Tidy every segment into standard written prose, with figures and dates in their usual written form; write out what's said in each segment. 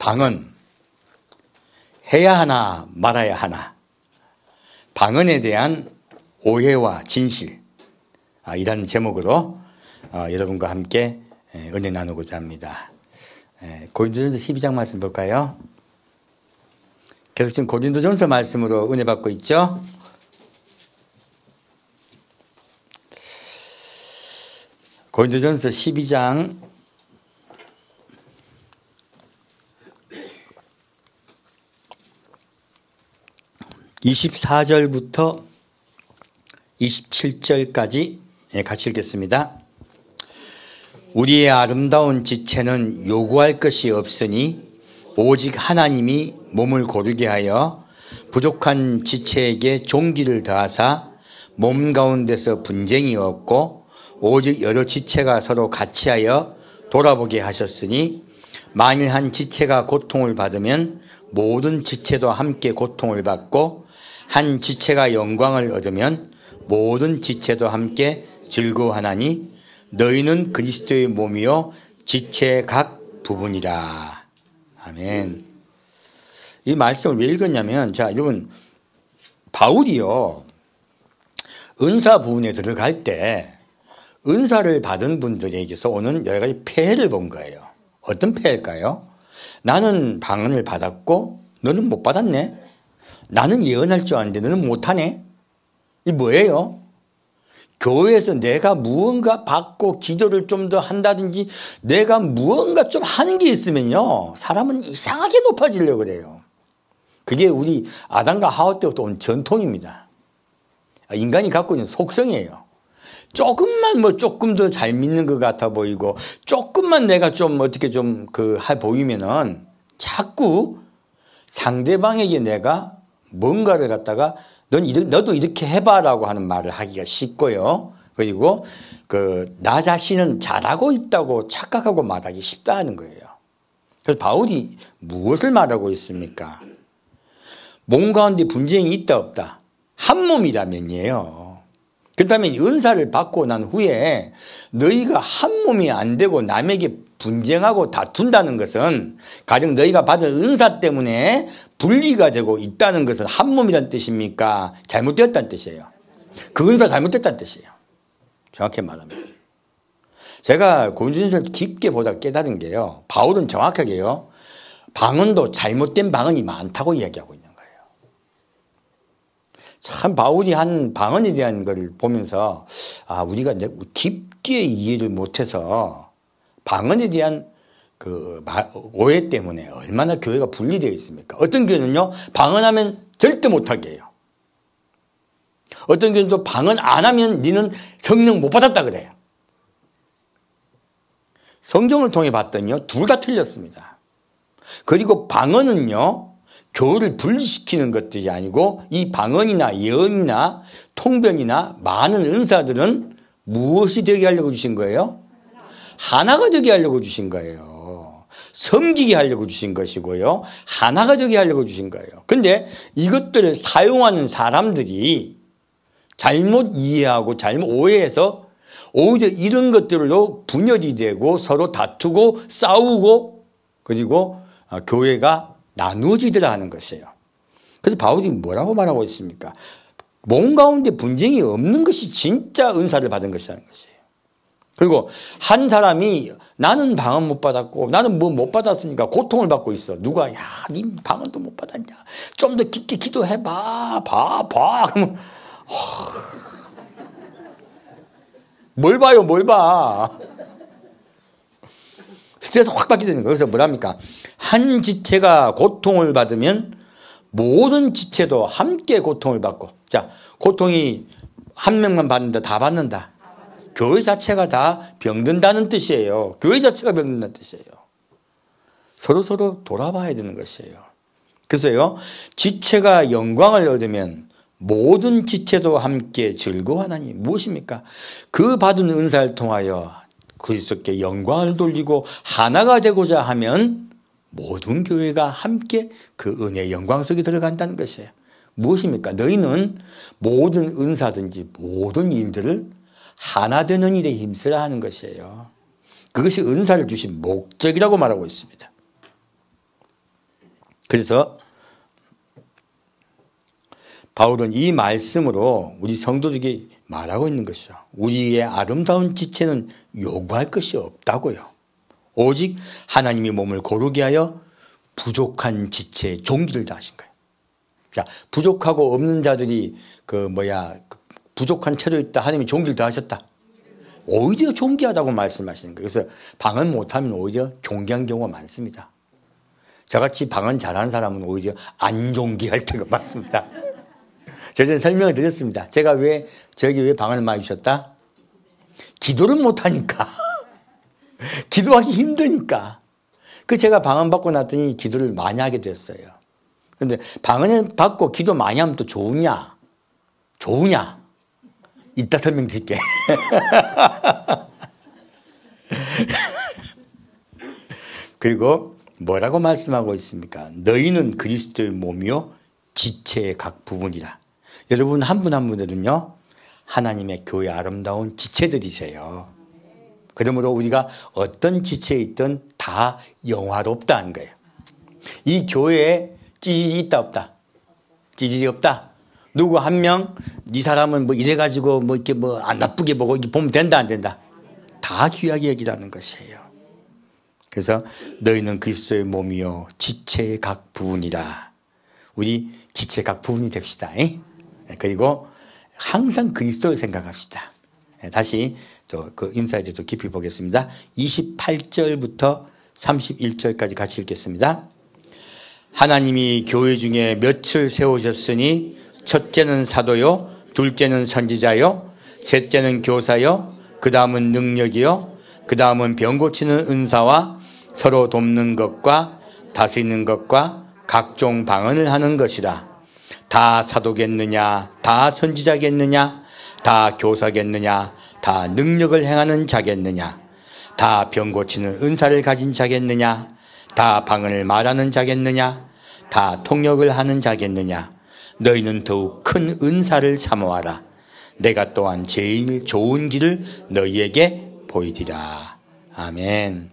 방언 해야 하나 말아야 하나, 방언에 대한 오해와 진실, 이라는 제목으로 여러분과 함께 은혜 나누고자 합니다. 고린도전서 12장 말씀 볼까요? 계속 지금 고린도전서 말씀으로 은혜 받고 있죠. 고린도전서 12장 24절부터 27절까지 같이 읽겠습니다. 우리의 아름다운 지체는 요구할 것이 없으니 오직 하나님이 몸을 고르게 하여 부족한 지체에게 종기를 더하사 몸 가운데서 분쟁이 없고 오직 여러 지체가 서로 같이하여 돌아보게 하셨으니 만일 한 지체가 고통을 받으면 모든 지체도 함께 고통을 받고 한 지체가 영광을 얻으면 모든 지체도 함께 즐거워하나니 너희는 그리스도의 몸이요 지체의 각 부분이라. 아멘. 이 말씀을 왜 읽었냐면, 자, 여러분, 바울이요 은사 부분에 들어갈 때 은사를 받은 분들에게서 오는 여러 가지 폐해를 본 거예요. 어떤 폐해일까요? 나는 방언을 받았고 너는 못 받았네. 나는 예언할 줄 아는데 너는 못하네. 이 뭐예요? 교회에서 내가 무언가 받고 기도를 좀 더 한다든지 내가 무언가 좀 하는 게 있으면요 사람은 이상하게 높아지려고 그래요. 그게 우리 아담과 하와 때부터 온 전통입니다. 인간이 갖고 있는 속성이에요. 조금만 조금 더 잘 믿는 것 같아 보이고 조금만 내가 좀 어떻게 좀 보이면은 자꾸 상대방에게 내가 뭔가를 갖다가 너도 이렇게 해봐라고 하는 말을 하기가 쉽고요. 그리고 나 자신은 잘하고 있다고 착각하고 말하기 쉽다 하는 거예요. 그래서 바울이 무엇을 말하고 있습니까? 몸 가운데 분쟁이 있다 없다. 한 몸이라면이에요. 그렇다면 은사를 받고 난 후에 너희가 한 몸이 안 되고 남에게 분쟁하고 다툰다는 것은 가령 너희가 받은 은사 때문에 분리가 되고 있다는 것은 한 몸이라는 뜻입니까? 잘못되었다는 뜻이에요. 그 은사 잘못됐다는 뜻이에요. 정확히 말하면. 제가 고린도전서를 깊게 보다 깨달은 게요. 바울은 정확하게요. 방언도 잘못된 방언이 많다고 이야기하고 있는 거예요. 참 바울이 한 방언에 대한 걸 보면서 우리가 깊게 이해를 못해서 방언에 대한 오해 때문에 얼마나 교회가 분리되어 있습니까? 어떤 교회는요 방언하면 절대 못하게 해요. 어떤 교회는 또 방언 안 하면 니는 성령 못 받았다 그래요. 성경을 통해 봤더니요 둘 다 틀렸습니다. 그리고 방언은요 교회를 분리시키는 것들이 아니고 이 방언이나 예언이나 통변이나 많은 은사들은 무엇이 되게 하려고 주신 거예요? 하나가 되게 하려고 주신 거예요. 섬기게 하려고 주신 것이고요. 하나가 되게 하려고 주신 거예요. 근데 이것들을 사용하는 사람들이 잘못 이해하고 잘못 오해해서 오히려 이런 것들로 분열이 되고 서로 다투고 싸우고 그리고 교회가 나누어지더라 하는 것이에요. 그래서 바울이 뭐라고 말하고 있습니까? 몸 가운데 분쟁이 없는 것이 진짜 은사를 받은 것이라는 것이에요. 그리고 한 사람이 나는 방언 못 받았고 나는 뭐 못 받았으니까 고통을 받고 있어. 누가 니 방언도 못 받았냐? 좀 더 깊게 기도해봐. 봐. 그러면 뭘 봐요? 뭘 봐? 스트레스 확 받게 되는 거예요. 그래서 뭐랍니까? 한 지체가 고통을 받으면 모든 지체도 함께 고통을 받고, 자, 고통이 한 명만 받는다, 다 받는다. 교회 자체가 다 병든다는 뜻이에요. 교회 자체가 병든다는 뜻이에요. 서로 돌아봐야 되는 것이에요. 그래서요, 지체가 영광을 얻으면 모든 지체도 함께 즐거워하나니 무엇입니까? 그 받은 은사를 통하여 그리스도께 영광을 돌리고 하나가 되고자 하면 모든 교회가 함께 그 은혜의 영광 속에 들어간다는 것이에요. 무엇입니까? 너희는 모든 은사든지 모든 일들을 하나 되는 일에 힘쓰라 하는 것이에요. 그것이 은사를 주신 목적이라고 말하고 있습니다. 그래서 바울은 이 말씀으로 우리 성도들에게 말하고 있는 것이죠. 우리의 아름다운 지체는 요구할 것이 없다고요. 오직 하나님이 몸을 고르게 하여 부족한 지체에 종기를 다하신 거예요. 자, 부족하고 없는 자들이 부족한 채로 있다. 하나님이 종기를 다하셨다. 오히려 존귀하다고 말씀하시는 거예요. 그래서 방언 못하면 오히려 존귀한 경우가 많습니다. 저같이 방언 잘하는 사람은 오히려 안 존귀할 때가 많습니다. 제가 전에 설명을 드렸습니다. 제가 저에게 왜 방언을 많이 주셨다? 기도를 못하니까. 기도하기 힘드니까. 제가 방언 받고 났더니 기도를 많이 하게 됐어요. 그런데 방언을 받고 기도 많이 하면 또 좋으냐? 이따 설명드릴게. 그리고 뭐라고 말씀하고 있습니까? 너희는 그리스도의 몸이요 지체의 각 부분이라. 여러분 한 분 한 분들은요 하나님의 교회 아름다운 지체들이세요. 그러므로 우리가 어떤 지체에 있든 다 영화롭다는 거예요. 이 교회에 찌질이 있다 없다? 찌질이 없다. 누구 한 명, 네 사람은 이래가지고 이렇게 안 나쁘게 보고 이렇게 보면 된다 안 된다? 다 귀하게 여기라는 것이에요. 그래서 너희는 그리스도의 몸이요 지체의 각 부분이라. 우리 지체의 각 부분이 됩시다. 그리고 항상 그리스도를 생각합시다. 다시 그 인사에 대해서 깊이 보겠습니다. 28절부터 31절까지 같이 읽겠습니다. 하나님이 교회 중에 몇을 세우셨으니 첫째는 사도요, 둘째는 선지자요, 셋째는 교사요, 그 다음은 능력이요, 그 다음은 병 고치는 은사와 서로 돕는 것과 다스리는 것과 각종 방언을 하는 것이라. 다 사도겠느냐, 다 선지자겠느냐, 다 교사겠느냐, 다 능력을 행하는 자겠느냐, 다 병 고치는 은사를 가진 자겠느냐, 다 방언을 말하는 자겠느냐, 다 통역을 하는 자겠느냐. 너희는 더욱 큰 은사를 사모하라. 내가 또한 제일 좋은 길을 너희에게 보이리라. 아멘.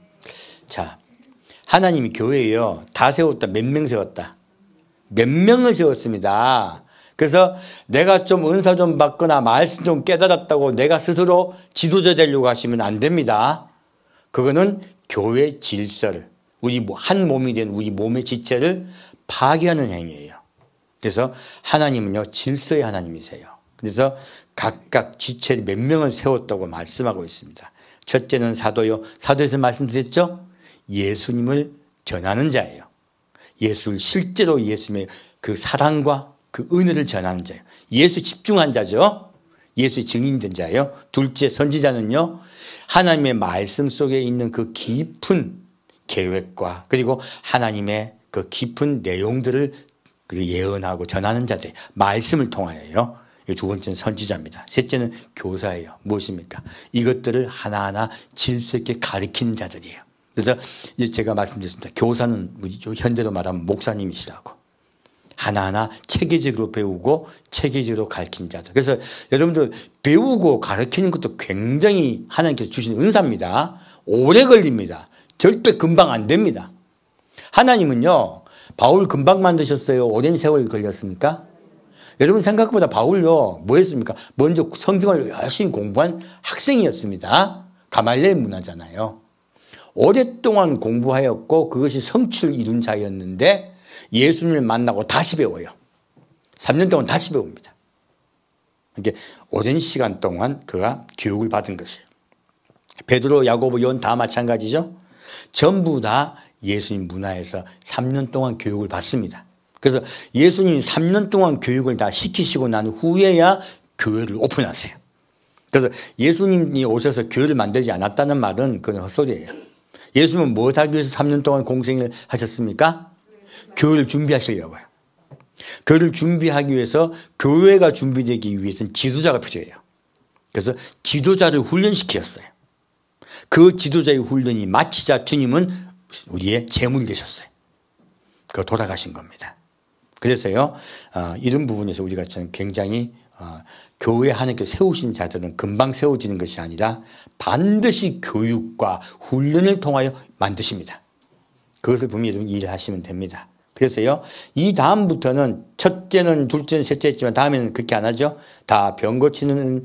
자, 하나님이 교회에요 다 세웠다. 몇 명 세웠다? 몇 명을 세웠습니다. 그래서 내가 좀 은사 좀 받거나 말씀 좀 깨달았다고 내가 스스로 지도자 되려고 하시면 안 됩니다. 그거는 교회 질서를, 우리 한 몸이 된 우리 몸의 지체를 파괴하는 행위예요. 그래서 하나님은요 질서의 하나님이세요. 그래서 각각 지체를 몇 명을 세웠다고 말씀하고 있습니다. 첫째는 사도요. 사도에서 말씀드렸죠. 예수님을 전하는 자예요. 실제로 예수님의 그 사랑과 그 은혜를 전하는 자예요. 예수 집중한 자죠. 예수의 증인된 자예요. 둘째 선지자는요 하나님의 말씀 속에 있는 그 깊은 계획과 그리고 하나님의 그 깊은 내용들을 예언하고 전하는 자들, 말씀을 통하여요. 두 번째는 선지자입니다. 셋째는 교사예요. 무엇입니까? 이것들을 하나하나 질서 있게 가르치는 자들이에요. 그래서 제가 말씀드렸습니다. 교사는 현대로 말하면 목사님이시라고. 하나하나 체계적으로 배우고 체계적으로 가르치는 자들. 그래서 여러분들 배우고 가르치는 것도 굉장히 하나님께서 주신 은사입니다. 오래 걸립니다. 절대 금방 안 됩니다. 하나님은요 바울 금방 만드셨어요? 오랜 세월 걸렸습니까? 여러분 생각보다 바울요 뭐 했습니까? 먼저 성경을 열심히 공부한 학생이었습니다. 가말리엘 문화잖아요. 오랫동안 공부하였고 그것이 성취를 이룬 자였는데 예수님을 만나고 다시 배워요. 3년 동안 다시 배웁니다. 이게 오랜 시간 동안 그가 교육을 받은 것이에요. 베드로, 야고보, 요한 다 마찬가지죠. 전부 다 예수님 문화에서 3년 동안 교육을 받습니다. 그래서 예수님이 3년 동안 교육을 다 시키시고 난 후에야 교회를 오픈하세요. 그래서 예수님이 오셔서 교회를 만들지 않았다는 말은 그건 헛소리예요. 예수님은 뭐 하기 위해서 3년 동안 공생을 하셨습니까? 교회를 준비하시려고요. 교회를 준비하기 위해서 교회가 준비되기 위해서는 지도자가 필요해요. 그래서 지도자를 훈련시켰어요. 그 지도자의 훈련이 마치자 주님은 우리의 재물이 되셨어요. 그 돌아가신 겁니다. 그래서요 이런 부분에서 우리가 굉장히 교회 하나님께서 세우신 자들은 금방 세워지는 것이 아니라 반드시 교육과 훈련을 통하여 만드십니다. 그것을 분명히 여러분 이해하시면 됩니다. 그래서요, 이 다음부터는 첫째는 둘째는 셋째 했지만 다음에는 그렇게 안 하죠. 다 병 고치는,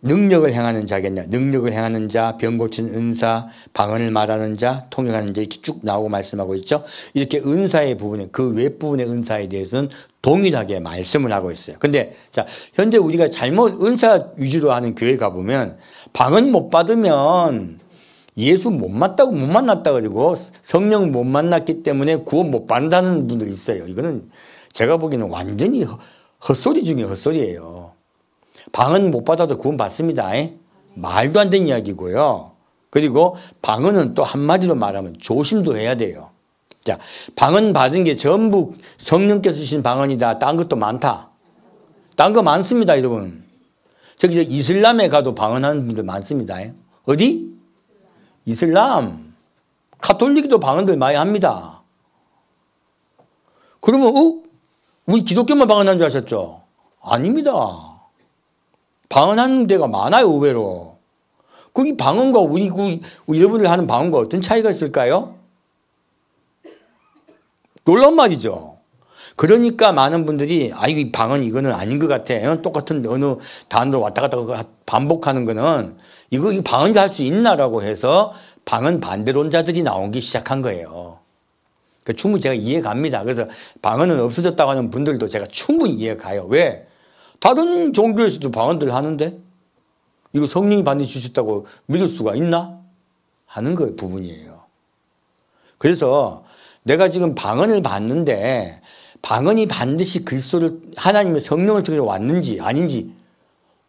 능력을 행하는 자겠냐. 능력을 행하는 자, 병 고치는 은사, 방언을 말하는 자, 통역하는 자 이렇게 쭉 나오고 말씀하고 있죠. 이렇게 은사의 부분에, 그 윗부분의 은사에 대해서는 동일하게 말씀을 하고 있어요. 근데 자, 현재 우리가 잘못 은사 위주로 하는 교회 가보면 방언 못 받으면 예수 못 만났다 그러고 성령 못 만났기 때문에 구원 못 받는다는 분들이 있어요. 이거는 제가 보기에는 완전히 헛소리 중에 헛소리예요. 방언 못 받아도 구원 받습니다. 말도 안 되는 이야기고요. 그리고 방언은 또 한마디로 말하면 조심도 해야 돼요. 자, 방언 받은 게 전부 성령께서 주신 방언이다. 딴 것도 많다. 딴 거 많습니다, 여러분. 저기 이슬람에 가도 방언하는 분들 많습니다. 어디? 이슬람. 가톨릭도 방언들 많이 합니다. 그러면 우리 기독교만 방언하는 줄 아셨죠? 아닙니다. 방언하는 데가 많아요, 의외로. 거기 방언과 우리 여러분들 하는 방언과 어떤 차이가 있을까요? 놀라운 말이죠. 그러니까 많은 분들이 이 방언 이거는 아닌 것 같아. 똑같은 어느 단어로 왔다 갔다 반복하는 거는 이거 방언이 할 수 있나라고 해서 방언 반대론자들이 나오기 시작한 거예요. 그러니까 충분히 제가 이해갑니다. 그래서 방언은 없어졌다고 하는 분들도 제가 충분히 이해가요. 왜? 다른 종교에서도 방언들 하는데 이거 성령이 반드시 주셨다고 믿을 수가 있나? 하는 그 부분이에요. 그래서 내가 지금 방언을 받는데 방언이 반드시 그리스도를 하나님의 성령을 통해서 왔는지 아닌지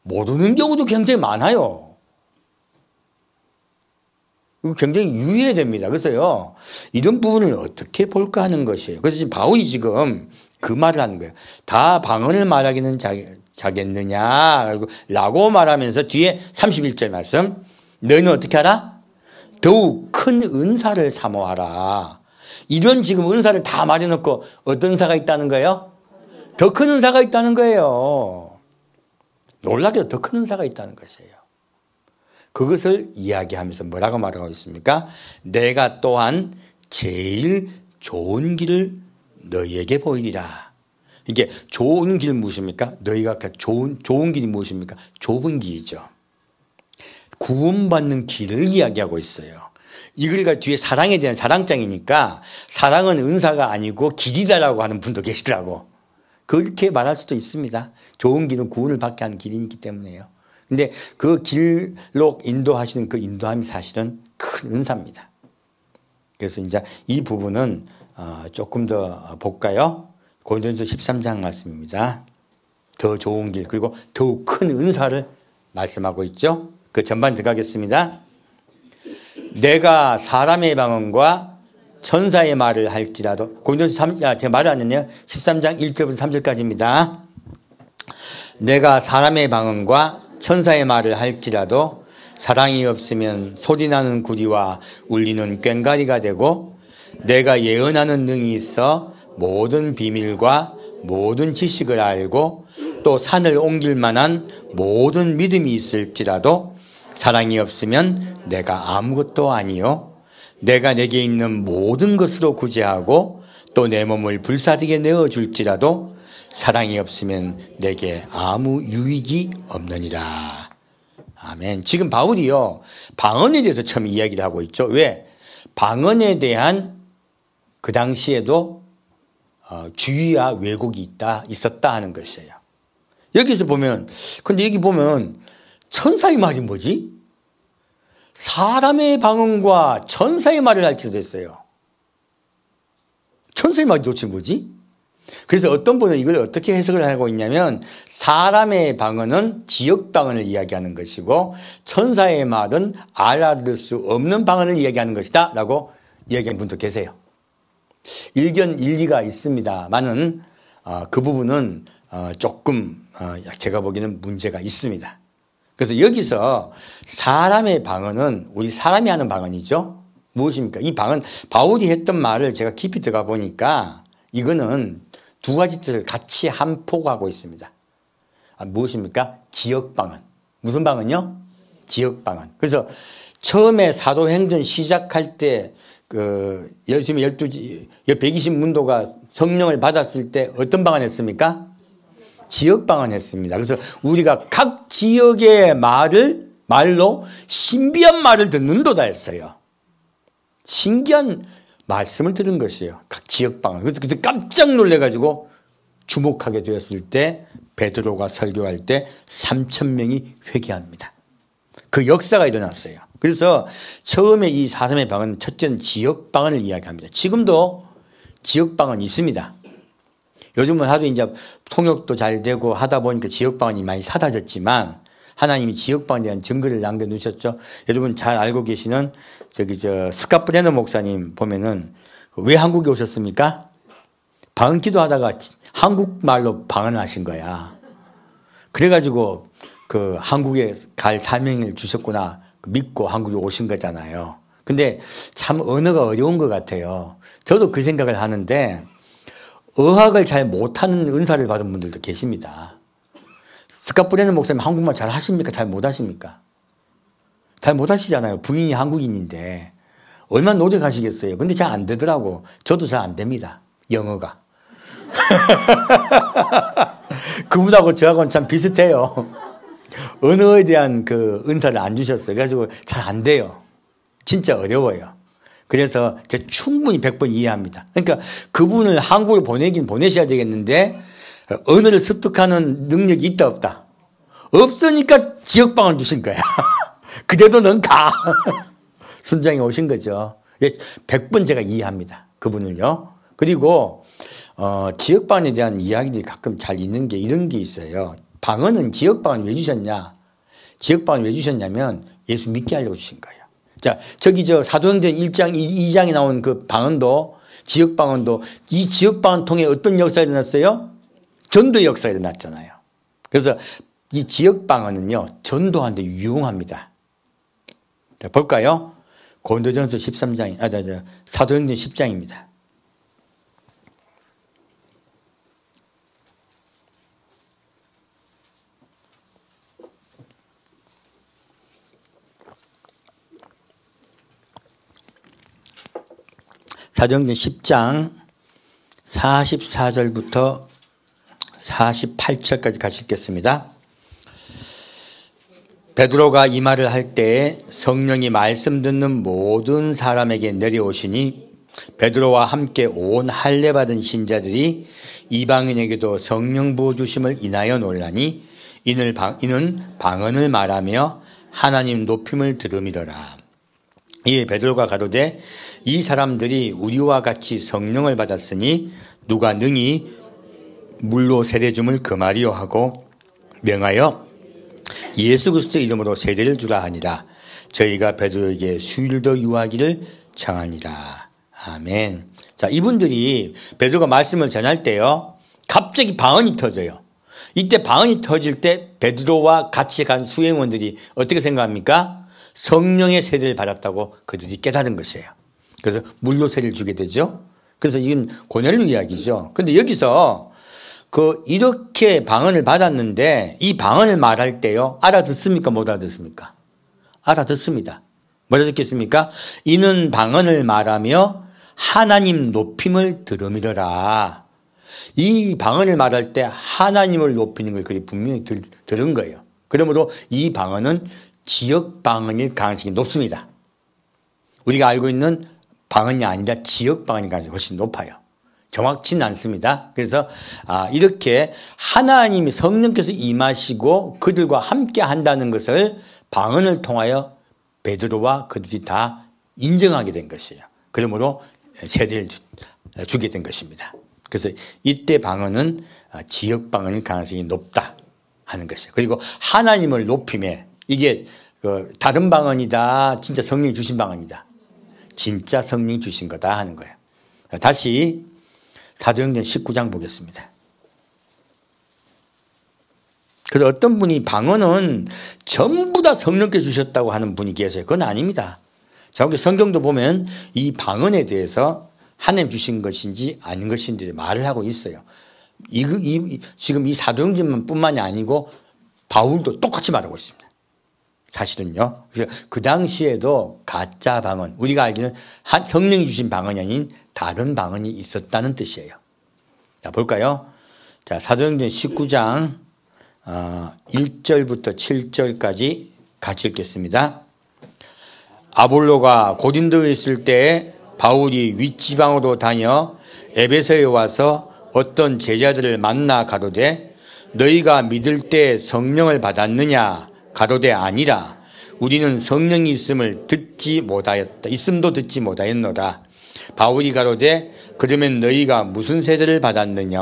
모르는 경우도 굉장히 많아요. 이거 굉장히 유의해야 됩니다. 그래서요, 이런 부분을 어떻게 볼까 하는 것이에요. 그래서 지금 바울이 지금 그 말을 하는 거예요. 다 방언을 말하기는 자겠느냐 라고 말하면서 뒤에 31절 말씀, 너희는 어떻게 하라? 더욱 큰 은사를 사모하라. 이런 지금 은사를 다 말해놓고 어떤 은사가 있다는 거예요? 더 큰 은사가 있다는 거예요. 놀랍게도 더 큰 은사가 있다는 것이에요. 그것을 이야기하면서 뭐라고 말하고 있습니까? 내가 또한 제일 좋은 길을 너희에게 보이리라. 이게 좋은 길 무엇입니까? 너희가 좋은 길이 무엇입니까? 좁은 길이죠. 구원받는 길을 이야기하고 있어요. 이걸 뒤에 사랑에 대한 사랑장이니까 사랑은 은사가 아니고 길이다라고 하는 분도 계시더라고. 그렇게 말할 수도 있습니다. 좋은 길은 구원을 받게 하는 길이기 때문에요. 근데 그 길로 인도하시는 그 인도함이 사실은 큰 은사입니다. 그래서 이제 이 부분은 조금 더 볼까요? 고린도전서 13장 말씀입니다. 더 좋은 길 그리고 더욱 큰 은사를 말씀하고 있죠. 그 전반 들어가겠습니다. 내가 사람의 방언과 천사의 말을 할지라도 고린도전서 제가 말을 안 했네요. 13장 1절부터 3절까지입니다. 내가 사람의 방언과 천사의 말을 할지라도 사랑이 없으면 소리나는 구리와 울리는 꽹과리가 되고 내가 예언하는 능이 있어 모든 비밀과 모든 지식을 알고 또 산을 옮길 만한 모든 믿음이 있을지라도 사랑이 없으면 내가 아무것도 아니요 내가 내게 있는 모든 것으로 구제하고 또 내 몸을 불사르게 내어줄지라도 사랑이 없으면 내게 아무 유익이 없느니라. 아멘. 지금 바울이요, 방언에 대해서 처음 이야기를 하고 있죠. 왜? 방언에 대한 그 당시에도 주의와 왜곡이 있었다 하는 것이에요. 여기서 보면, 근데 여기 보면 천사의 말이 뭐지? 사람의 방언과 천사의 말을 할지도 했어요. 천사의 말이 도대체 뭐지? 그래서 어떤 분은 이걸 어떻게 해석을 하고 있냐면 사람의 방언은 지역 방언을 이야기하는 것이고 천사의 말은 알아들을 수 없는 방언을 이야기하는 것이다 라고 이야기하는 분도 계세요. 일견 일리가 있습니다만은 그 부분은 조금 제가 보기에는 문제가 있습니다. 그래서 여기서 사람의 방언은 우리 사람이 하는 방언이죠. 무엇입니까? 이 방언 바울이 했던 말을 제가 깊이 들어가 보니까 이거는 두 가지 뜻을 같이 함포하고 있습니다. 무엇입니까? 지역 방언. 무슨 방언요? 지역 방언. 그래서 처음에 사도행전 시작할 때 예수님의 120문도가 성령을 받았을 때 어떤 방언 했습니까? 지역 방언 했습니다. 그래서 우리가 각 지역의 말로 신비한 말을 듣는도다 했어요. 신기한 말씀을 들은 것이에요. 각 지역 방언. 그래서 그때 깜짝 놀래가지고 주목하게 되었을 때 베드로가 설교할 때 3,000명이 회개합니다. 그 역사가 일어났어요. 그래서 처음에 이 사람의 방언은 첫째는 지역 방언을 이야기합니다. 지금도 지역 방언이 있습니다. 요즘은 하도 이제 통역도 잘 되고 하다 보니까 지역 방언이 많이 사라졌지만 하나님이 지역 방언에 대한 증거를 남겨놓으셨죠. 여러분 잘 알고 계시는 스캇 브레너 목사님 보면은 왜 한국에 오셨습니까? 방언 기도하다가 한국말로 방언을 하신 거야. 그래가지고 한국에 갈 사명을 주셨구나 믿고 한국에 오신 거잖아요. 근데 참 언어가 어려운 것 같아요. 저도 그 생각을 하는데 어학을 잘 못하는 은사를 받은 분들도 계십니다. 스캇 브레너 목사님 한국말 잘 하십니까? 잘 못하십니까? 잘 못하시잖아요. 부인이 한국인인데 얼마나 노력하시겠어요. 근데 잘 안 되더라고. 저도 잘 안 됩니다. 영어가. 그분하고 저하고는 참 비슷해요. 언어에 대한 은사를 안 주셨어요. 그래가지고 잘 안 돼요. 진짜 어려워요. 그래서 제가 충분히 100번 이해합니다. 그러니까 그분을 한국에 보내긴 보내셔야 되겠는데 언어를 습득하는 능력이 있다 없다? 없으니까 지역방을 주신 거야. 그래도 넌 가. 순장에 오신 거죠. 100번 제가 이해합니다. 그분을요. 그리고 지역방에 대한 이야기들이 가끔 잘 있는 게 이런 게 있어요. 방언은 지역방언 왜 주셨냐? 지역방언 왜 주셨냐면 예수 믿게 하려고 주신 거예요. 자, 사도행전 1장, 2장에 나온 그 방언도, 지역방언도 이 지역방언 통해 어떤 역사가 일어났어요? 전도 역사가 일어났잖아요. 그래서 이 지역방언은요, 전도하는데 유용합니다. 자, 볼까요? 고린도전서 13장, 사도행전 10장입니다. 사도행전 10장 44절부터 48절까지 같이 읽겠습니다. 베드로가 이 말을 할 때에 성령이 말씀 듣는 모든 사람에게 내려오시니 베드로와 함께 온 할례 받은 신자들이 이방인에게도 성령 부어 주심을 인하여 놀라니 이는 방언을 말하며 하나님 높임을 들음이더라. 이에 베드로가 가로되 이 사람들이 우리와 같이 성령을 받았으니 누가 능히 물로 세례줌을 금하리요 하고 명하여 예수 그리스도의 이름으로 세례를 주라 하니라. 저희가 베드로에게 수일 더 유하기를 청하니라. 아멘. 자, 이분들이 베드로가 말씀을 전할 때요, 갑자기 방언이 터져요. 이때 방언이 터질 때 베드로와 같이 간 수행원들이 어떻게 생각합니까? 성령의 세례를 받았다고 그들이 깨달은 것이에요. 그래서 물로 세례를 주게 되죠. 그래서 이건 고넬료 이야기죠. 근데 여기서 이렇게 방언을 받았는데 이 방언을 말할 때요, 알아듣습니까? 못 알아듣습니까? 알아듣습니다. 뭐라 적혔습니까? 이는 방언을 말하며 하나님 높임을 들음이더라. 이 방언을 말할 때 하나님을 높이는 걸 그리 분명히 들은 거예요. 그러므로 이 방언은 지역 방언일 가능성이 높습니다. 우리가 알고 있는 방언이 아니라 지역 방언일 가능성이 훨씬 높아요. 정확치는 않습니다. 그래서 이렇게 하나님이 성령께서 임하시고 그들과 함께 한다는 것을 방언을 통하여 베드로와 그들이 다 인정하게 된 것이에요. 그러므로 세례를 주게 된 것입니다. 그래서 이때 방언은 지역 방언일 가능성이 높다 하는 것이에요. 그리고 하나님을 높임에 이게 다른 방언이다, 진짜 성령이 주신 방언이다, 진짜 성령이 주신 거다 하는 거예요. 다시 사도행전 19장 보겠습니다. 그래서 어떤 분이 방언은 전부 다 성령께서 주셨다고 하는 분이 계세요. 그건 아닙니다. 자, 성경도 보면 이 방언에 대해서 하나님 주신 것인지 아닌 것인지 말을 하고 있어요. 지금 이 사도행전만 뿐만이 아니고 바울도 똑같이 말하고 있습니다. 사실은요. 그래서 그 당시에도 가짜 방언, 우리가 알기는 성령이 주신 방언이 아닌 다른 방언이 있었다는 뜻이에요. 자, 볼까요? 자, 사도행전 19장 1절부터 7절까지 같이 읽겠습니다. 아볼로가 고린도에 있을 때 바울이 윗지방으로 다녀 에베소에 와서 어떤 제자들을 만나 가로되 너희가 믿을 때 성령을 받았느냐? 가로되 아니라 우리는 성령이 있음도 듣지 못하였노라. 바울이 가로되 그러면 너희가 무슨 세대를 받았느냐?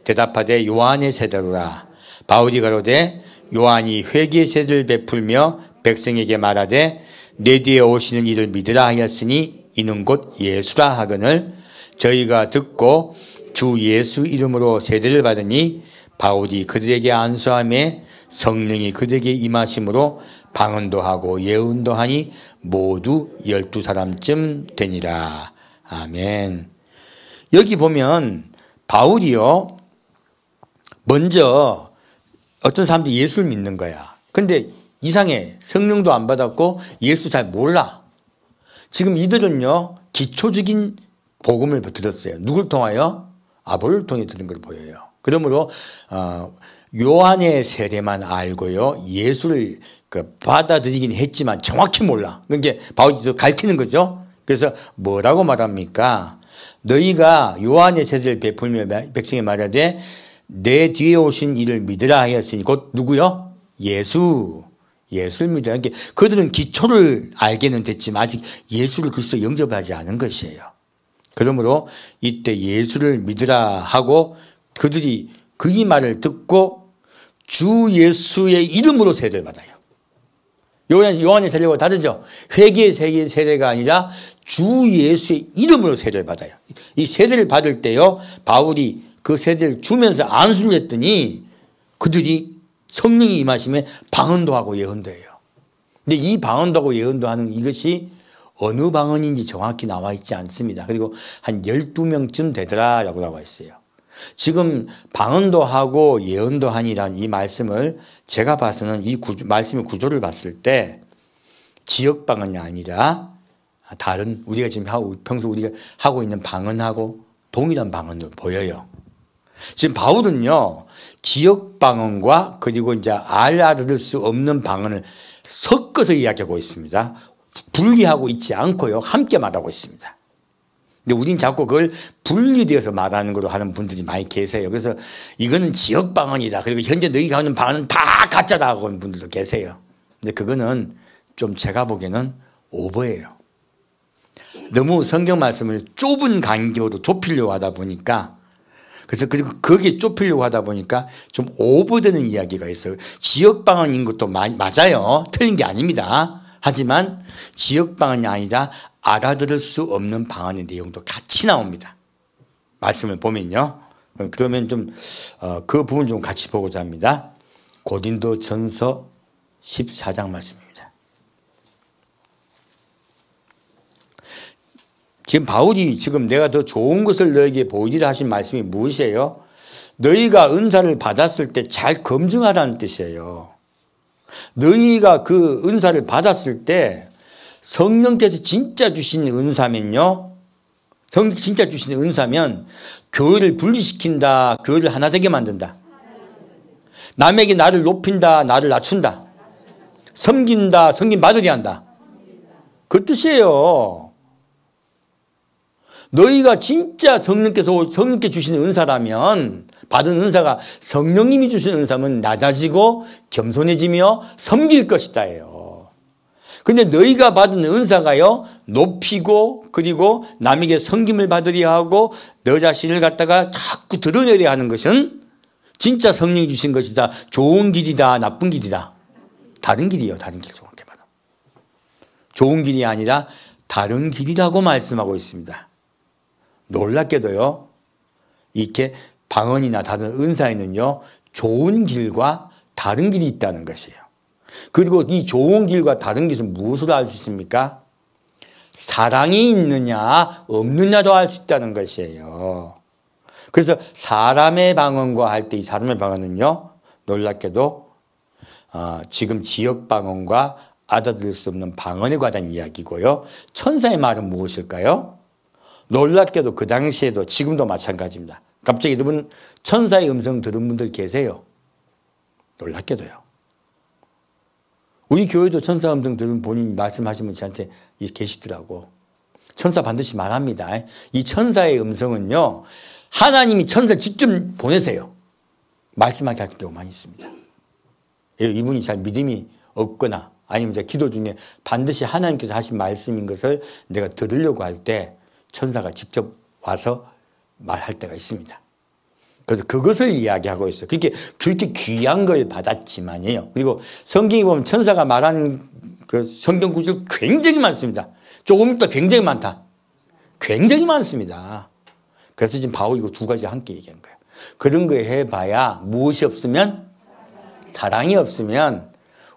대답하되 요한의 세대로라. 바울이 가로되 요한이 회개의 세대를 베풀며 백성에게 말하되 내 뒤에 오시는 이를 믿으라 하였으니 이는 곧 예수라 하거늘 저희가 듣고 주 예수 이름으로 세대를 받으니 바울이 그들에게 안수하며 성령이 그들에게 임하심으로 방언도 하고 예언도 하니 모두 12사람쯤 되니라. 아멘. 여기 보면 바울이요, 먼저 어떤 사람들이 예수를 믿는 거야. 근데 이상해. 성령도 안 받았고 예수 잘 몰라. 지금 이들은요, 기초적인 복음을 들었어요. 누굴 통하여? 아볼로를 통해 들은 걸 보여요. 그러므로 요한의 세례만 알고요, 예수를 받아들이긴 했지만 정확히 몰라. 그러니까 바울이 가르치는 거죠. 그래서 뭐라고 말합니까? 너희가 요한의 세례를 베풀며 백성에 말하되 내 뒤에 오신 이를 믿으라 하였으니 곧 누구요? 예수를 믿으라. 그러니까 그들은 기초를 알게는 됐지만 아직 예수를 그리스도 영접하지 않은 것이에요. 그러므로 이때 예수를 믿으라 하고 그들이 그 이 말을 듣고 주 예수의 이름으로 세례를 받아요. 요한의 세례와 다르죠. 회개의 세례가 아니라 주 예수의 이름으로 세례를 받아요. 이 세례를 받을 때요, 바울이 그 세례를 주면서 안수를 했더니 그들이 성령이 임하심에 방언도 하고 예언도 해요. 근데 이 방언도 하고 예언도 하는 이것이 어느 방언인지 정확히 나와 있지 않습니다. 그리고 한 12명쯤 되더라라고 나와 있어요. 지금 방언도 하고 예언도 하니란 이 말씀을 제가 봐서는 이 말씀의 구조를 봤을 때 지역 방언이 아니라 다른 우리가 지금 평소 우리가 하고 있는 방언하고 동일한 방언으로 보여요. 지금 바울은요, 지역 방언과 그리고 이제 알아들을 수 없는 방언을 섞어서 이야기하고 있습니다. 분리하고 있지 않고요, 함께 말하고 있습니다. 근데 우린 자꾸 그걸 분리되어서 말하는 걸로 하는 분들이 많이 계세요. 그래서 이거는 지역 방언이다. 그리고 현재 너희가 하는 방언은 다 가짜다 하고 하는 분들도 계세요. 근데 그거는 좀 제가 보기에는 오버예요. 너무 성경 말씀을 좁은 간격으로 좁히려고 하다 보니까, 그래서 그리고 거기에 좁히려고 하다 보니까 좀 오버되는 이야기가 있어요. 지역 방언인 것도 맞아요. 틀린 게 아닙니다. 하지만 지역 방언이 아니라 알아들을 수 없는 방언의 내용도 같이 나옵니다. 말씀을 보면요. 그러면 좀 그 부분 좀 같이 보고자 합니다. 고린도 전서 14장 말씀입니다. 지금 바울이 지금 내가 더 좋은 것을 너에게 보이리라 하신 말씀이 무엇이에요? 너희가 은사를 받았을 때 잘 검증하라는 뜻이에요. 너희가 그 은사를 받았을 때 성령께서 진짜 주신 은사면요, 진짜 주신 은사면 교회를 분리시킨다, 교회를 하나 되게 만든다, 남에게 나를 높인다, 나를 낮춘다, 섬긴다, 섬김받으게 한다, 그 뜻이에요. 너희가 진짜 성령께 주시는 은사라면, 받은 은사가 성령님이 주신 은사면 낮아지고 겸손해지며 섬길 것이다예요. 근데 너희가 받은 은사가요, 높이고 그리고 남에게 섬김을 받으려 하고 너 자신을 갖다가 자꾸 드러내려 하는 것은 진짜 성령이 주신 것이다. 좋은 길이다, 나쁜 길이다. 다른 길이에요. 다른 길 정확히 말하면. 좋은 길이 아니라 다른 길이라고 말씀하고 있습니다. 놀랍게도요, 이렇게 방언이나 다른 은사에는요, 좋은 길과 다른 길이 있다는 것이에요. 그리고 이 좋은 길과 다른 길은 무엇으로 알 수 있습니까? 사랑이 있느냐 없느냐도 알 수 있다는 것이에요. 그래서 사람의 방언과 할 때 이 사람의 방언은요, 놀랍게도 지금 지역 방언과 알아들을 수 없는 방언에 관한 이야기고요. 천사의 말은 무엇일까요? 놀랍게도 그 당시에도 지금도 마찬가지입니다. 갑자기 여러분 천사의 음성 들은 분들 계세요? 놀랍게도요. 우리 교회도 천사 음성 들은 본인이 말씀하시면 저한테 계시더라고. 천사 반드시 말합니다. 이 천사의 음성은요, 하나님이 천사를 직접 보내세요. 말씀하게 할 경우가 많이 있습니다. 이분이 잘 믿음이 없거나 아니면 제가 기도 중에 반드시 하나님께서 하신 말씀인 것을 내가 들으려고 할 때 천사가 직접 와서 말할 때가 있습니다. 그래서 그것을 이야기하고 있어요. 그렇게 귀한 걸 받았지만요. 그리고 성경에 보면 천사가 말하는 그 성경 구절 굉장히 많습니다. 조금 있다 굉장히 많다. 굉장히 많습니다. 그래서 지금 바울이 이거 두 가지 함께 얘기한 거예요. 그런 거 해봐야 무엇이 없으면 사랑이 없으면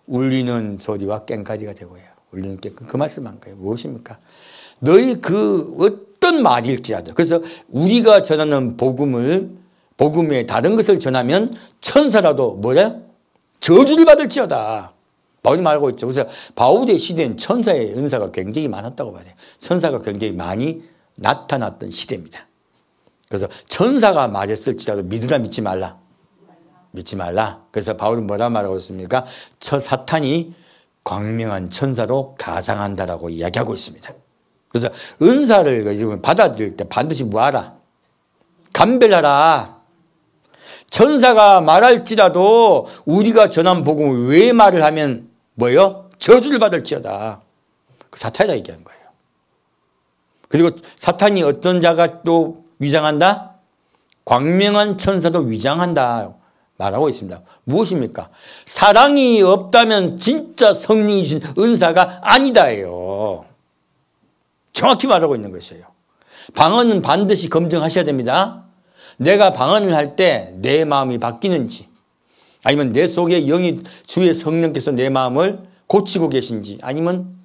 울리는 소리와 깽가리가 되고요. 울리는 깽가리. 그 말씀한 거예요. 무엇입니까? 너희 그 어떤 말일지라도. 그래서 우리가 전하는 복음에 다른 것을 전하면 천사라도 뭐래? 저주를 받을지어다. 바울이 말하고 있죠. 그래서 바울의 시대엔 천사의 은사가 굉장히 많았다고 봐야 돼요. 천사가 굉장히 많이 나타났던 시대입니다. 그래서 천사가 말했을지라도 믿으라 믿지 말라. 믿지 말라. 그래서 바울은 뭐라 말하고 있습니까? 사탄이 광명한 천사로 가장한다라고 이야기하고 있습니다. 그래서 은사를 받아들일 때 반드시 뭐하라? 감별하라. 천사가 말할지라도 우리가 전한 복음을 왜 말을 하면 뭐예요? 저주를 받을지어다. 사탄이라 얘기한 거예요. 그리고 사탄이 어떤 자가 또 위장한다? 광명한 천사도 위장한다. 말하고 있습니다. 무엇입니까? 사랑이 없다면 진짜 성령이 주신 은사가 아니다예요. 정확히 말하고 있는 것이에요. 방언은 반드시 검증하셔야 됩니다. 내가 방언을 할 때 내 마음이 바뀌는지 아니면 내 속에 영이 주의 성령께서 내 마음을 고치고 계신지 아니면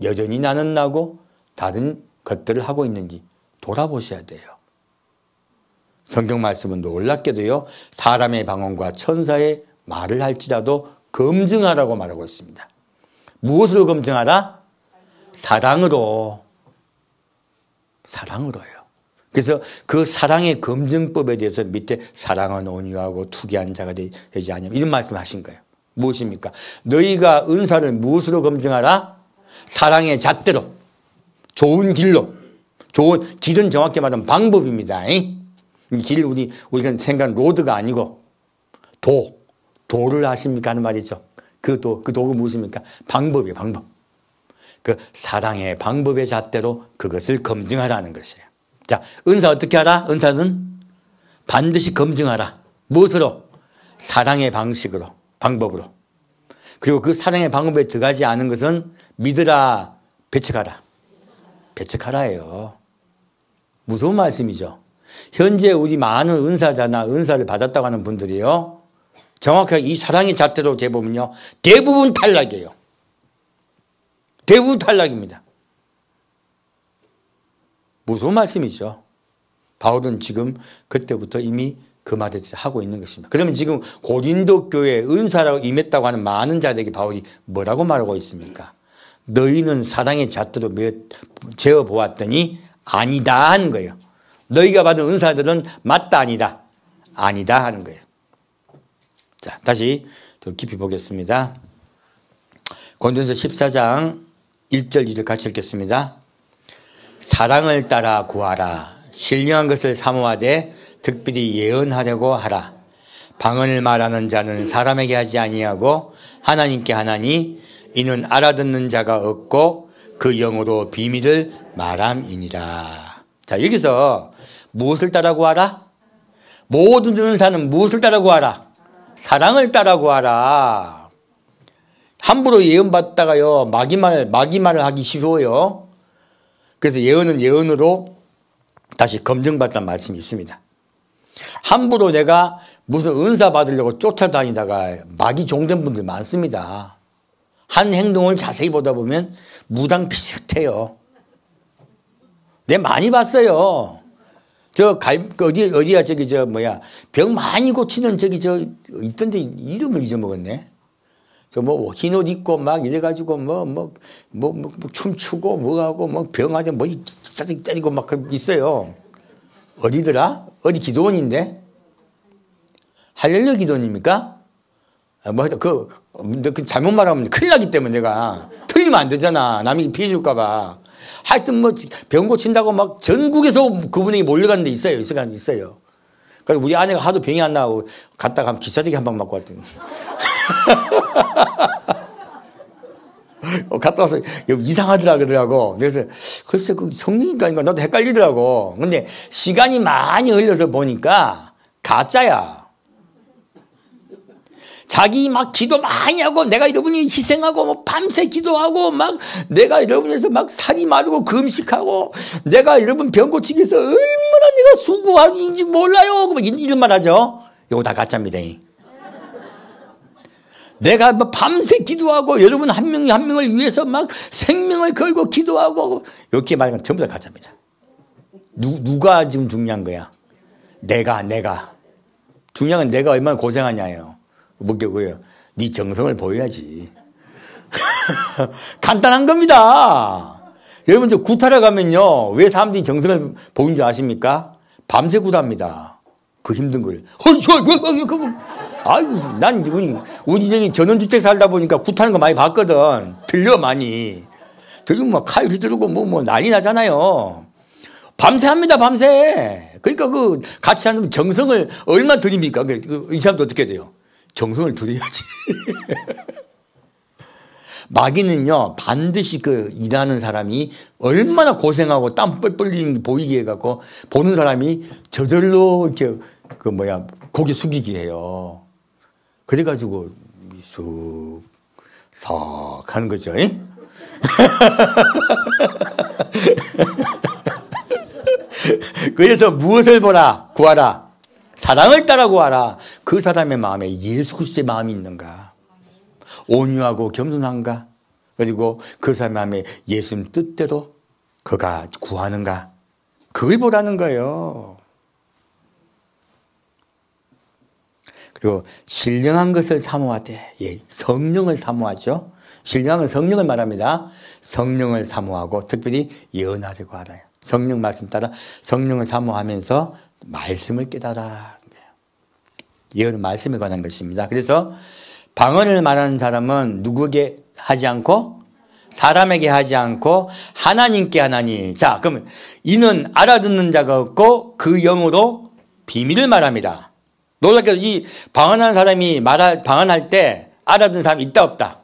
여전히 나는 나고 다른 것들을 하고 있는지 돌아보셔야 돼요. 성경 말씀은 놀랍게도요. 사람의 방언과 천사의 말을 할지라도 검증하라고 말하고 있습니다. 무엇으로 검증하라? 사랑으로요. 그래서 그 사랑의 검증법에 대해서 밑에 사랑은 온유하고 투기한 자가 되지 않으면 이런 말씀을 하신 거예요. 무엇입니까? 너희가 은사를 무엇으로 검증하라? 사랑의 잣대로, 좋은 길로. 좋은 길은 정확히 말하면 방법입니다. 길 우리가 생각하는 로드가 아니고 도를 아십니까 하는 말이죠. 그 도가 무엇입니까? 방법이에요. 방법. 그 사랑의 방법의 잣대로 그것을 검증하라는 것이에요. 자, 은사 어떻게 하라? 은사는 반드시 검증하라. 무엇으로? 사랑의 방식으로, 방법으로. 그리고 그 사랑의 방법에 들어가지 않은 것은 믿으라, 배척하라. 배척하라예요. 무서운 말씀이죠. 현재 우리 많은 은사자나 은사를 받았다고 하는 분들이요. 정확하게 이 사랑의 잣대로 재보면요. 대부분 탈락이에요. 대부분 탈락입니다. 무서운 말씀이죠. 바울은 지금 그때부터 이미 그 말을 하고 있는 것입니다. 그러면 지금 고린도 교회에 은사라고 임했다고 하는 많은 자들에게 바울이 뭐라고 말하고 있습니까? 너희는 사랑의 잣대로 재어보았더니 아니다 하는 거예요. 너희가 받은 은사들은 맞다 아니다. 아니다 하는 거예요. 자, 다시 더 깊이 보겠습니다. 고린도전서 14장 1절 2절 같이 읽겠습니다. 사랑을 따라 구하라. 신령한 것을 사모하되 특별히 예언하려고 하라. 방언을 말하는 자는 사람에게 하지 아니하고 하나님께 하나니 이는 알아듣는 자가 없고 그 영으로 비밀을 말함이니라. 자, 여기서 무엇을 따라 구하라? 모든 은사는 무엇을 따라 구하라? 사랑을 따라 구하라. 함부로 예언받다가요 마귀말을 하기 쉬워요. 그래서 예언은 예언으로 다시 검증받다는 말씀이 있습니다. 함부로 내가 무슨 은사 받으려고 쫓아다니다가 마귀 종된 분들 많습니다. 한 행동을 자세히 보다 보면 무당 비슷해요. 내가 많이 봤어요. 어디야, 병 많이 고치는 있던데 이름을 잊어먹었네. 흰 옷 입고 막 이래가지고 춤추고 뭐하고 병하자 짜증 때리고 막 있어요. 어디더라? 어디 기도원인데? 할렐루야 기도원입니까? 잘못 말하면 큰일 나기 때문에 내가 틀리면 안 되잖아. 남이 피해 줄까봐. 하여튼 병 고친다고 막 전국에서 그분에게 몰려가는 데 있어요. 그래서 우리 아내가 하도 병이 안 나고 갔다가 하면 기사대기 한 방 맞고 왔더니. 갔다 와서 이상하더라 그러더라고. 그래서 글쎄 그 성령인가 아닌가 나도 헷갈리더라고. 근데 시간이 많이 흘러서 보니까 가짜야. 자기 막 기도 많이 하고 내가 여러분이 희생하고 밤새 기도하고 막 내가 여러분에서 막 살이 마르고 금식하고 내가 여러분 병 고치기 위해서 얼마나 내가 수고하는지 몰라요. 이런 말 하죠. 이거 다 가짜입니다. 내가 밤새 기도하고 여러분 한 명 한 명을 위해서 막 생명을 걸고 기도하고 이렇게 말하면 전부 다 가짜입니다. 누가 지금 중요한 거야? 내가 중요한 건 내가 얼마나 고생하냐예요. 뭐게요? 네 정성을 보여야지. 간단한 겁니다. 여러분 구타러 가면요 왜 사람들이 정성을 보이는 줄 아십니까? 밤새 구타합니다. 그 힘든 걸. 아이고 난 우리 저기 전원주택 살다 보니까 구타는 거 많이 봤거든. 들려 많이. 들리면 칼 휘두르고 뭐 난리 나잖아요. 밤새 합니다. 밤새. 그러니까 같이 하는 정성을 얼마나 드립니까? 이 사람도 어떻게 돼요? 정성을 들여야지. 마귀는요 반드시 일하는 사람이 얼마나 고생하고 땀 뻘뻘 보이게 해갖고 보는 사람이 저절로 이렇게 고개 숙이게 해요. 그래가지고 쑥 하는 거죠. 그래서 무엇을 구하라. 사랑을 따라 구하라. 그 사람의 마음에 예수 그리스도의 마음이 있는가? 온유하고 겸손한가? 그리고 그 사람의 마음에 예수님 뜻대로 그가 구하는가? 그걸 보라는 거예요. 그리고 신령한 것을 사모하되, 성령을 사모하죠. 신령한 성령을 말합니다. 성령을 사모하고 특별히 예언하려고 하라. 성령 말씀 따라 성령을 사모하면서 말씀을 깨달아. 예언은 말씀에 관한 것입니다. 그래서 방언을 말하는 사람은 누구에게 하지 않고 사람에게 하지 않고 하나님께 하나니. 자, 그러면 이는 알아듣는 자가 없고 그 영으로 비밀을 말합니다. 놀랍게도 이 방언하는 사람이 방언할 때 알아듣는 사람이 있다 없다?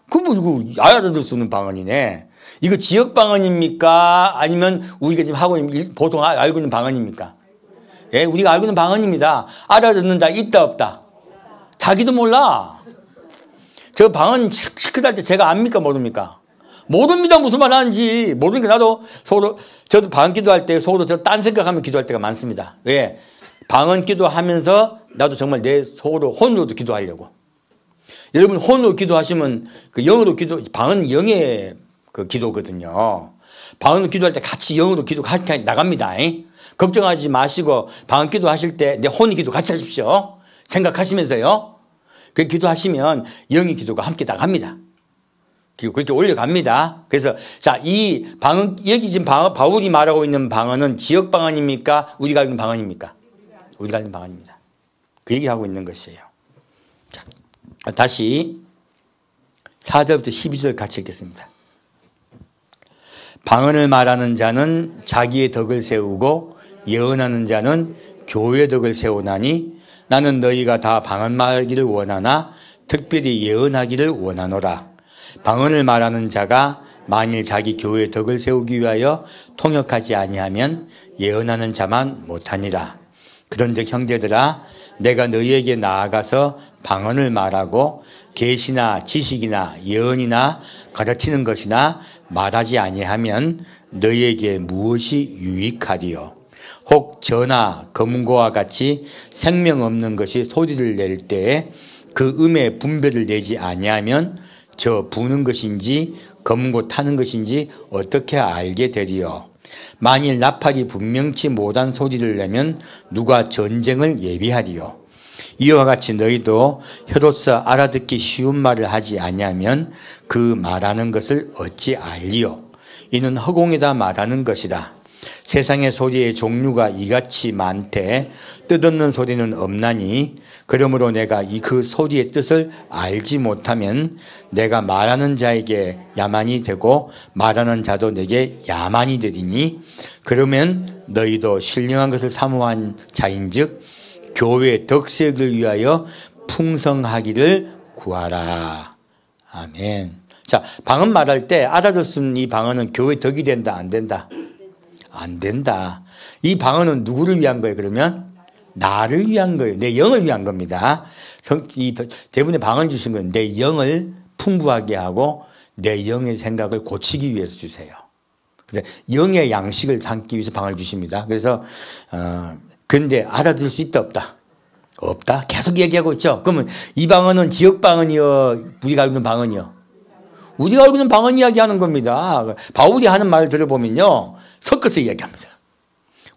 이거 알아듣을 수 있는 방언이네. 이거 지역 방언입니까? 아니면 우리가 지금 하고 있는 보통 알고 있는 방언입니까? 예, 우리가 알고 있는 방언입니다. 알아듣는 자 있다 없다? 자기도 몰라. 저 방언 시크할 때 제가 압니까 모릅니까? 모릅니다. 무슨 말 하는지 모르니까 나도 저도 방언 기도할 때 속으로 딴 생각하면 기도할 때가 많습니다. 왜? 방언 기도하면서 나도 정말 내 속으로 혼으로도 기도하려고. 여러분 혼으로 기도하시면 영으로 방언 영의 기도거든요. 방언 기도할 때 같이 영으로 기도 같이 나갑니다. 걱정하지 마시고 방언 기도하실 때 내 혼의 기도 같이 하십시오. 생각하시면서요. 그 기도하시면 영의 기도가 함께 나갑니다. 그리고 그렇게 올려갑니다. 그래서 이 방언 여기 지금 바울이 말하고 있는 방언은 지역 방언입니까? 우리가 알고 있는 방언입니까? 우리가 알고 있는 방언입니다. 그 얘기하고 있는 것이에요. 자, 다시 4절부터 12절 같이 읽겠습니다. 방언을 말하는 자는 자기의 덕을 세우고 예언하는 자는 교회의 덕을 세우나니 나는 너희가 다 방언 말하기를 원하나 특별히 예언하기를 원하노라. 방언을 말하는 자가 만일 자기 교회의 덕을 세우기 위하여 통역하지 아니하면 예언하는 자만 못하니라. 그런즉 형제들아 내가 너희에게 나아가서 방언을 말하고 계시나 지식이나 예언이나 가르치는 것이나 말하지 아니하면 너희에게 무엇이 유익하리요? 혹 저나 검고와 같이 생명 없는 것이 소리를 낼 때에 그 음의 분별을 내지 아니하면 저 부는 것인지 검고 타는 것인지 어떻게 알게 되리요? 만일 나팔이 분명치 못한 소리를 내면 누가 전쟁을 예비하리요. 이와 같이 너희도 혀로서 알아듣기 쉬운 말을 하지 아니하면 그 말하는 것을 어찌 알리요. 이는 허공에다 말하는 것이다. 세상의 소리의 종류가 이같이 많되 뜻없는 소리는 없나니 그러므로 내가 그 소리의 뜻을 알지 못하면 내가 말하는 자에게 야만이 되고 말하는 자도 내게 야만이 되리니 그러면 너희도 신령한 것을 사모한 자인즉 교회의 덕색을 위하여 풍성하기를 구하라. 아멘. 자, 방언 말할 때 알아들 수 있는 이 방언은 교회 덕이 된다, 안 된다? 안 된다. 이 방언은 누구를 위한 거예요, 그러면? 나를 위한 거예요. 내 영을 위한 겁니다. 대부분의 방언을 주신 건 내 영을 풍부하게 하고 내 영의 생각을 고치기 위해서 주세요. 그래서 영의 양식을 담기 위해서 방언을 주십니다. 그래서 근데 알아들을 수 있다, 없다? 없다? 계속 얘기하고 있죠. 그러면 이 방언은 지역 방언이요, 우리가 알고 있는 방언이요? 우리가 알고 있는 방언 이야기하는 겁니다. 바울이 하는 말을 들어보면요, 섞어서 이야기합니다.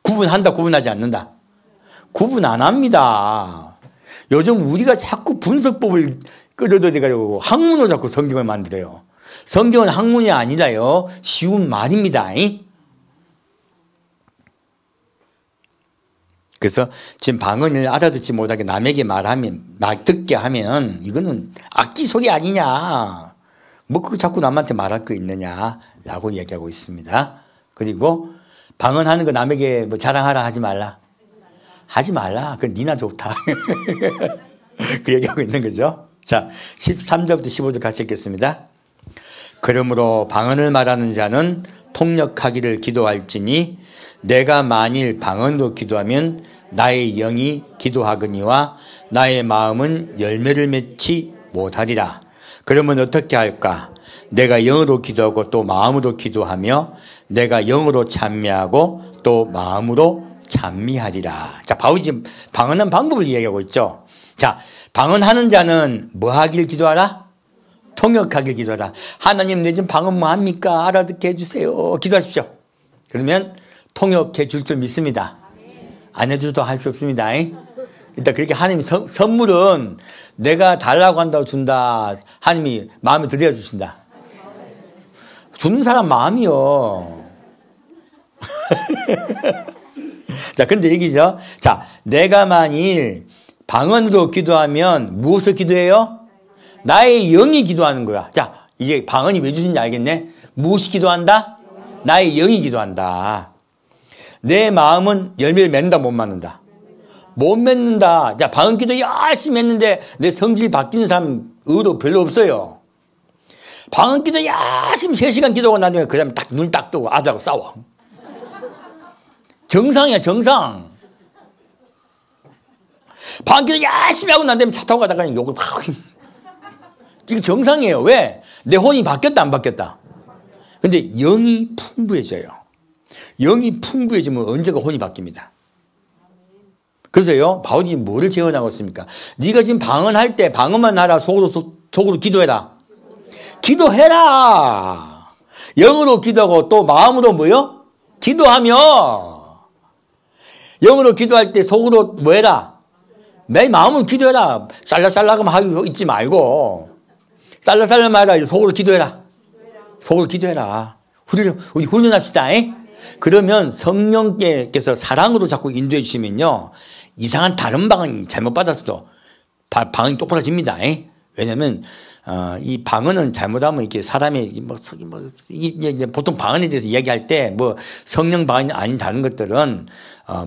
구분한다, 구분하지 않는다. 구분 안 합니다. 요즘 우리가 자꾸 분석법을 끌어들여가지고 학문으로 자꾸 성경을 만들어요. 성경은 학문이 아니라요, 쉬운 말입니다. 그래서 지금 방언을 알아듣지 못하게 남에게 듣게 하면 이거는 악기 소리 아니냐. 뭐 그거 자꾸 남한테 말할 거 있느냐라고 얘기하고 있습니다. 그리고 방언하는 거 남에게 뭐 자랑하라 하지 말라. 하지 말라. 그건 니나 좋다. 그 얘기하고 있는 거죠. 자, 13절부터 15절 같이 읽겠습니다. 그러므로 방언을 말하는 자는 통역하기를 기도할지니 내가 만일 방언으로 기도하면 나의 영이 기도하거니와 나의 마음은 열매를 맺지 못하리라. 그러면 어떻게 할까? 내가 영으로 기도하고 또 마음으로 기도하며 내가 영으로 찬미하고 또 마음으로 찬미하리라. 자, 바울이 지금 방언하는 방법을 이야기하고 있죠. 자, 방언하는 자는 뭐 하길 기도하라? 통역하길 기도하라. 하나님, 내 지금 방언 뭐 합니까? 알아듣게 해주세요. 기도하십시오. 그러면 통역해 줄 줄 믿습니다. 안 해줘도 할 수 없습니다. 일단 그렇게 하나님이 선물은 내가 달라고 한다고 준다. 하나님이 마음에 들여 주신다. 주는 사람 마음이요. 자, 근데 얘기죠. 자, 내가 만일 방언으로 기도하면 무엇을 기도해요? 나의 영이 기도하는 거야. 자, 이게 방언이 왜 주신지 알겠네? 무엇이 기도한다? 나의 영이 기도한다. 내 마음은 열매를 맺는다, 못 맺는다? 못 맺는다. 자, 방언 기도 열심히 했는데 내 성질 바뀌는 사람 의도 별로 없어요. 방언 기도 열심히 3시간 기도하고 난 다음에 그 다음에 딱 눈 딱 뜨고 아들하고 싸워. 정상이야, 정상. 방언 기도 열심히 하고 난 다음에 차 타고 가다가 욕을 막. 이거 정상이에요. 왜? 내 혼이 바뀌었다, 안 바뀌었다? 근데 영이 풍부해져요. 영이 풍부해지면 언제가 혼이 바뀝니다. 그래서요, 바울이 뭐를 제언하고 있습니까? 네가 지금 방언할 때 방언만 하라. 속으로 기도해라. 기도해라. 영으로 기도하고 또 마음으로 뭐요? 기도하며. 영으로 기도할 때 속으로 뭐 해라? 내 마음으로 기도해라. 살라살라금 하고 있지 말고. 살라살라 말라. 속으로 기도해라. 속으로 기도해라. 우리 훈련합시다. 그러면 성령께서 사랑으로 자꾸 인도해 주시면요, 이상한 다른 방언 잘못 받았어도 방언이 똑바로집니다. 왜냐면 이 방언은 잘못하면 이렇게 사람이 이게 보통 방언에 대해서 이야기할 때 뭐 성령 방언이 아닌 다른 것들은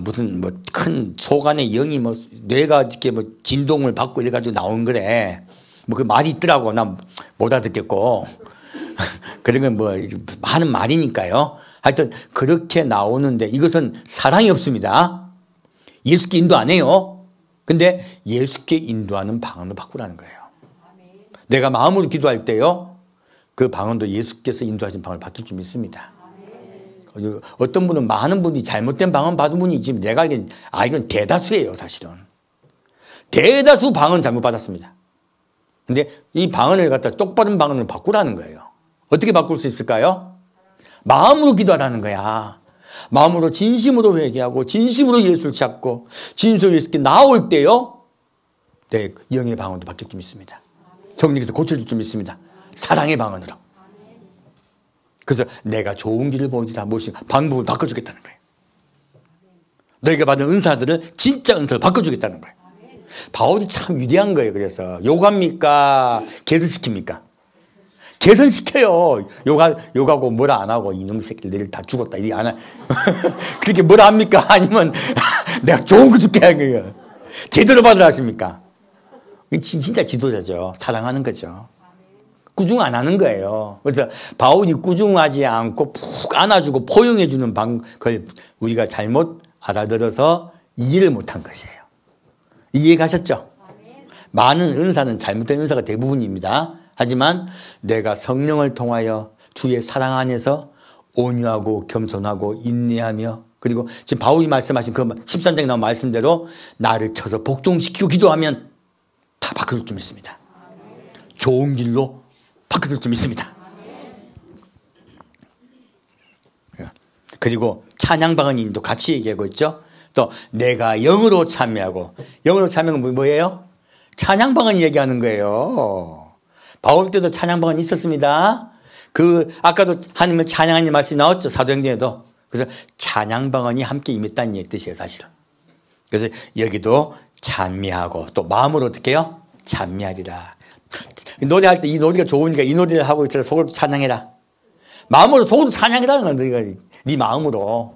무슨 뭐 큰 속안의 영이 뭐 뇌가 이렇게 뭐 진동을 받고 이래가지고 나온 거래. 뭐 그 말이 있더라고. 난 못 알아듣겠고. 그런 건 뭐 많은 말이니까요. 하여튼 그렇게 나오는데 이것은 사랑이 없습니다. 예수께 인도 안 해요. 근데 예수께 인도하는 방언을 바꾸라는 거예요. 내가 마음으로 기도할 때요, 그 방언도 예수께서 인도하신 방언을 바뀔 줄 믿습니다. 어떤 분은, 많은 분이 잘못된 방언 받은 분이 지금 내가 알기는 대다수예요. 사실은 대다수 방언 잘못 받았습니다. 근데 이 방언을 갖다 똑바른 방언을 바꾸라는 거예요. 어떻게 바꿀 수 있을까요? 마음으로 기도하라는 거야. 마음으로 진심으로 회개하고 진심으로 예수를 찾고 진심으로 예수께 나올 때요, 내 영의 방언도 바뀔 줄 믿습니다. 성령께서 고쳐줄 줄 믿습니다. 사랑의 방언으로. 그래서 내가 좋은 길을 보여주라, 무엇이 방법을 바꿔주겠다는 거예요. 너희가 받은 은사들을 진짜 은사를 바꿔주겠다는 거예요. 바울이 참 위대한 거예요. 그래서 욕합니까? 개선시킵니까? 개선시켜요. 욕하고 뭐라 안 하고 이놈의 새끼들 내일 다 죽었다 이리 안 하. 그렇게 뭐라 합니까? 아니면 내가 좋은 거 줄게 하는 거예요. 제대로 받으라 하십니까? 진짜 지도자죠. 사랑하는 거죠. 꾸중 안 하는 거예요. 그래서 바울이 꾸중하지 않고 푹 안아주고 포용해주는 방법을 우리가 잘못 알아들어서 이해를 못한 것이에요. 이해 가셨죠? 많은 은사는 잘못된 은사가 대부분입니다. 하지만 내가 성령을 통하여 주의 사랑 안에서 온유하고 겸손하고 인내하며, 그리고 지금 바울이 말씀하신 그 13장에 나온 말씀대로 나를 쳐서 복종시키고 기도하면 다 바꿔줄 줄 믿습니다. 좋은 길로 바꿔줄 줄 믿습니다. 그리고 찬양방언인도 같이 얘기하고 있죠. 또 내가 영으로 참여하고, 영으로 참여는 뭐예요? 찬양방언 얘기하는 거예요. 바울 때도 찬양방언이 있었습니다. 아까도 하나님을 찬양하는 말씀이 나왔죠. 사도행전에도. 그래서 찬양방언이 함께 임했다는 뜻이에요, 사실은. 그래서 여기도 찬미하고, 또 마음으로 어떻게 해요? 찬미하리라. 노래할 때 이 노래가 좋으니까 이 노래를 하고 있어서 속으로 찬양해라. 마음으로 속으로 찬양이라는 거야. 네 마음으로.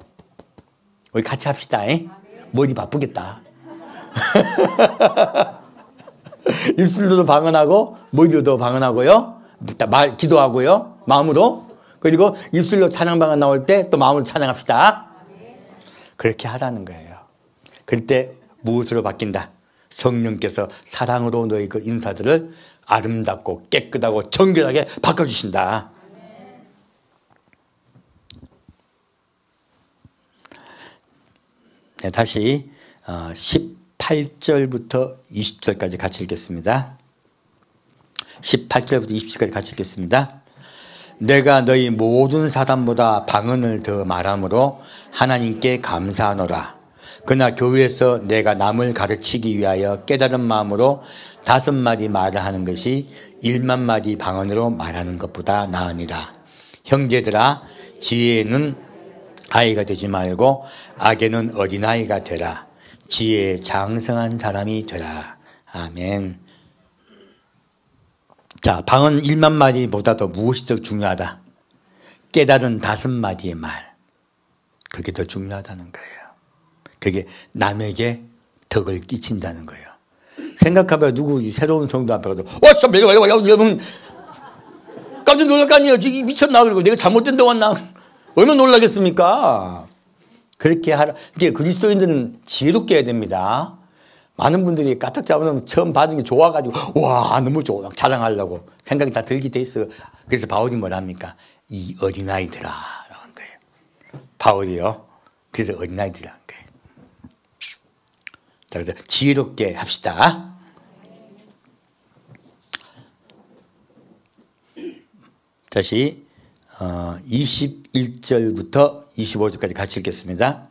우리 같이 합시다. 머리 바쁘겠다. 입술로도 방언하고 머리로도 방언하고요. 기도하고요. 마음으로. 그리고 입술로 찬양 방언 나올 때 또 마음으로 찬양합시다. 그렇게 하라는 거예요. 그럴 때 무엇으로 바뀐다? 성령께서 사랑으로 너희 그 인사들을 아름답고 깨끗하고 정결하게 바꿔주신다. 네, 다시 18절부터 20절까지 같이 읽겠습니다. 18절부터 20절까지 같이 읽겠습니다. 내가 너희 모든 사람보다 방언을 더 말함으로 하나님께 감사하노라. 그러나 교회에서 내가 남을 가르치기 위하여 깨달은 마음으로 5마디 말을 하는 것이 1만 마디 방언으로 말하는 것보다 나으니라. 형제들아, 지혜에는 아이가 되지 말고 악에는 어린아이가 되라. 지혜에 장성한 사람이 되라. 아멘. 자, 방언 1만 마디보다 더 무엇이 더 중요하다? 깨달은 5마디의 말. 그게 더 중요하다는 거예요. 그게 남에게 덕을 끼친다는 거예요. 생각해봐요. 누구 새로운 성도 앞에 가서 여러분 깜짝 놀랄 거 아니에요. 미쳤나? 그리고 내가 잘못된 데 왔나? 얼마나 놀라겠습니까? 그렇게 하라. 이제 그리스도인들은 지혜롭게 해야 됩니다. 많은 분들이 까딱 잡으면 처음 받은 게 좋아가지고 와 너무 좋아 자랑하려고 생각이 다 들게 돼 있어요. 그래서 바울이 뭐라 합니까? 이 어린아이들아 라고 한 거예요. 바울이요. 그래서 어린아이들이라는 거예요. 자, 그래서 지혜롭게 합시다. 다시 21절부터 25절까지 같이 읽겠습니다.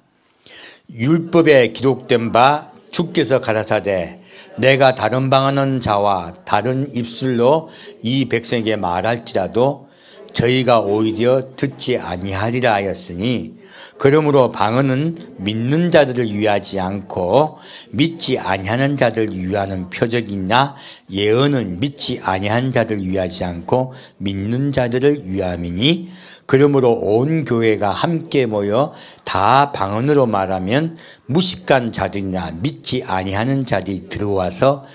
율법에 기록된 바 주께서 가라사대 내가 다른 방언하는 자와 다른 입술로 이 백성에게 말할지라도 저희가 오히려 듣지 아니하리라 하였으니, 그러므로 방언은 믿는 자들을 위하지 않고 믿지 아니하는 자들을 위하는 표적이나 예언은 믿지 아니한 자들을 위하지 않고 믿는 자들을 위함이니, 그러므로 온 교회가 함께 모여 다 방언으로 말하면 무식한 자들이나 믿지 아니하는 자들이 들어와서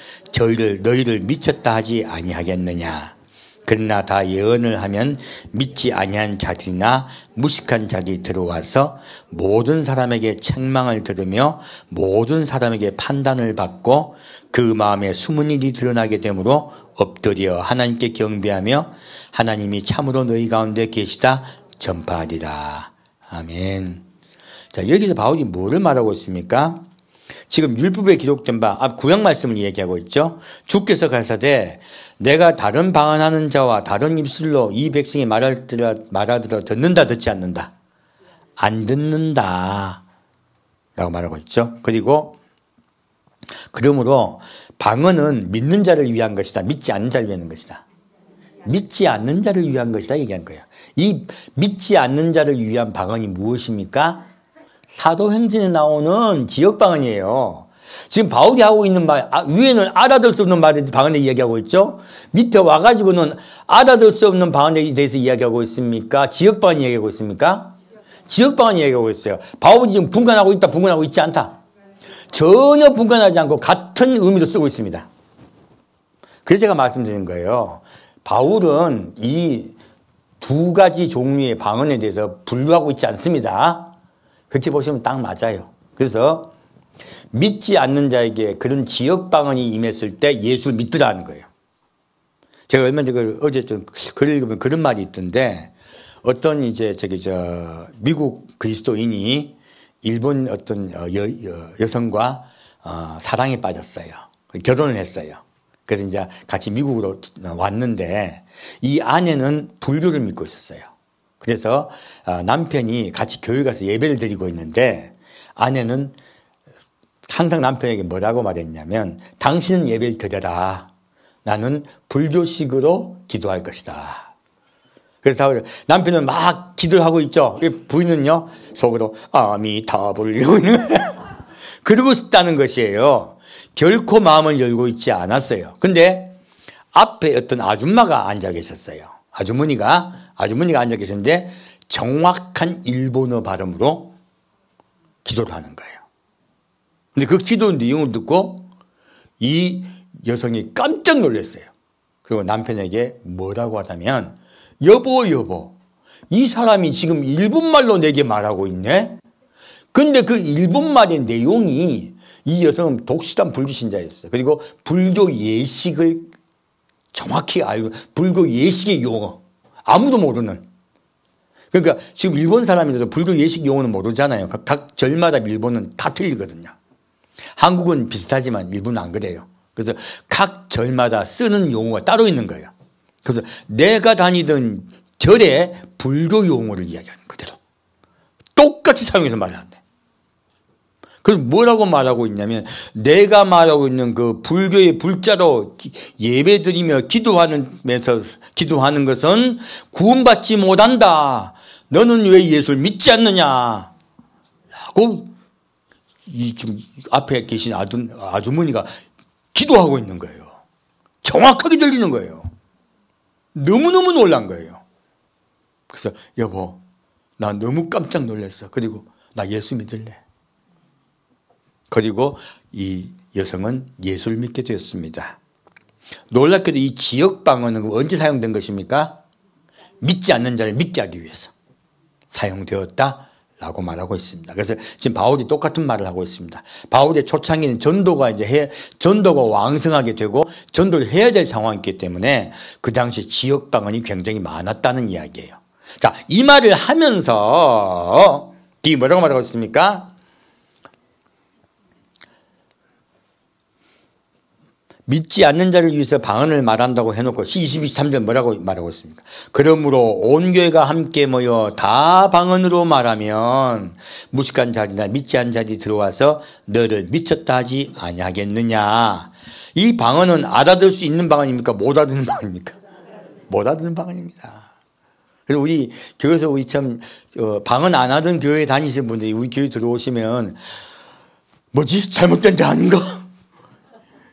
너희를 미쳤다 하지 아니하겠느냐. 그러나 다 예언을 하면 믿지 아니한 자들이나 무식한 자들이 들어와서 모든 사람에게 책망을 들으며 모든 사람에게 판단을 받고 그 마음에 숨은 일이 드러나게 되므로 엎드려 하나님께 경배하며 하나님이 참으로 너희 가운데 계시다 전파하리라. 아멘. 자, 여기서 바울이 뭐를 말하고 있습니까? 지금 율법에 기록된 바 구약 말씀을 얘기하고 있죠. 주께서 가라사대 내가 다른 방언하는 자와 다른 입술로 이 백성이 말하더라 듣는다 듣지 않는다. 안 듣는다 라고 말하고 있죠. 그리고 그러므로 방언은 믿는 자를 위한 것이다. 믿지 않는 자를 위한 것이다. 믿지 않는 자를 위한 것이다 얘기한 거예요. 이 믿지 않는 자를 위한 방언이 무엇입니까? 사도행전에 나오는 지역방언이에요. 지금 바울이 하고 있는 말, 위에는 알아들 수 없는 말에 방언에 이야기하고 있죠. 밑에 와가지고는 알아들 수 없는 방언에 대해서 이야기하고 있습니까? 지역방언 이야기하고 있습니까? 지역방언 이야기하고 있어요. 바울이 지금 분간하고 있다, 분간하고 있지 않다. 전혀 분간하지 않고 같은 의미로 쓰고 있습니다. 그래서 제가 말씀드린 거예요. 바울은 이 두 가지 종류의 방언에 대해서 분류하고 있지 않습니다. 그렇게 보시면 딱 맞아요. 그래서 믿지 않는 자에게 그런 지역 방언이 임했을 때 예수를 믿으라는 거예요. 제가 얼마 전에 어제 좀 글을 읽으면 그런 말이 있던데 어떤 이제 미국 그리스도인이 일본 어떤 여성과 사랑에 빠졌어요. 결혼을 했어요. 그래서 이제 같이 미국으로 왔는데 이 아내는 불교를 믿고 있었어요. 그래서 남편이 같이 교회 가서 예배를 드리고 있는데 아내는 항상 남편에게 뭐라고 말했냐면 당신은 예배를 드려라. 나는 불교식으로 기도할 것이다. 그래서 남편은 막 기도를 하고 있죠. 부인은요 속으로 아미타불 그러고 있다는 것이에요. 결코 마음을 열고 있지 않았어요. 근데 앞에 어떤 아줌마가 앉아 계셨어요. 아주머니가 앉아 계셨는데 정확한 일본어 발음으로 기도를 하는 거예요. 근데 그 기도 내용을 듣고 이 여성이 깜짝 놀랐어요. 그리고 남편에게 뭐라고 하다면 여보 이 사람이 지금 일본말로 내게 말하고 있네. 근데 그 일본말의 내용이 이 여성은 독실한 불교 신자였어요. 그리고 불교 예식을 정확히 알고 불교 예식의 용어 아무도 모르는 그러니까 지금 일본 사람이라도 불교 예식 용어는 모르잖아요. 각 절마다 일본은 다 틀리거든요. 한국은 비슷하지만 일본은 안 그래요. 그래서 각 절마다 쓰는 용어가 따로 있는 거예요. 그래서 내가 다니던 절에 불교 용어를 이야기하는 그대로 똑같이 사용해서 말하는데 그래서 뭐라고 말하고 있냐면 내가 말하고 있는 그 불교의 불자로 예배드리며 기도하는 것은 구원받지 못한다. 너는 왜 예수를 믿지 않느냐? 라고 지금 앞에 계신 아주머니가 기도하고 있는 거예요. 정확하게 들리는 거예요. 너무너무 놀란 거예요. 그래서 여보 나 너무 깜짝 놀랐어. 그리고 나 예수 믿을래. 그리고 이 여성은 예수를 믿게 되었습니다. 놀랍게도 이 지역 방언은 언제 사용된 것입니까? 믿지 않는 자를 믿게 하기 위해서 사용되었다라고 말하고 있습니다. 그래서 지금 바울이 똑같은 말을 하고 있습니다. 바울의 초창기는 전도가 왕성하게 되고 전도를 해야 될 상황이기 때문에 그 당시 지역 방언이 굉장히 많았다는 이야기예요. 자, 이 말을 하면서 이 뭐라고 말하고 있습니까? 믿지 않는 자를 위해서 방언을 말한다고 해놓고 23절 뭐라고 말하고 있습니까? 그러므로 온 교회가 함께 모여 다 방언으로 말하면 무식한 자리나 믿지 않는 자들이 들어와서 너를 미쳤다 하지 아니하겠느냐. 이 방언은 알아들 수 있는 방언입니까? 못 알아듣는 방언입니까? 못 알아듣는 방언입니다. 그래서 우리 교회에서 우리 참 방언 안 하던 교회 다니시는 분들이 우리 교회 들어오시면 뭐지? 잘못된 자 아닌가?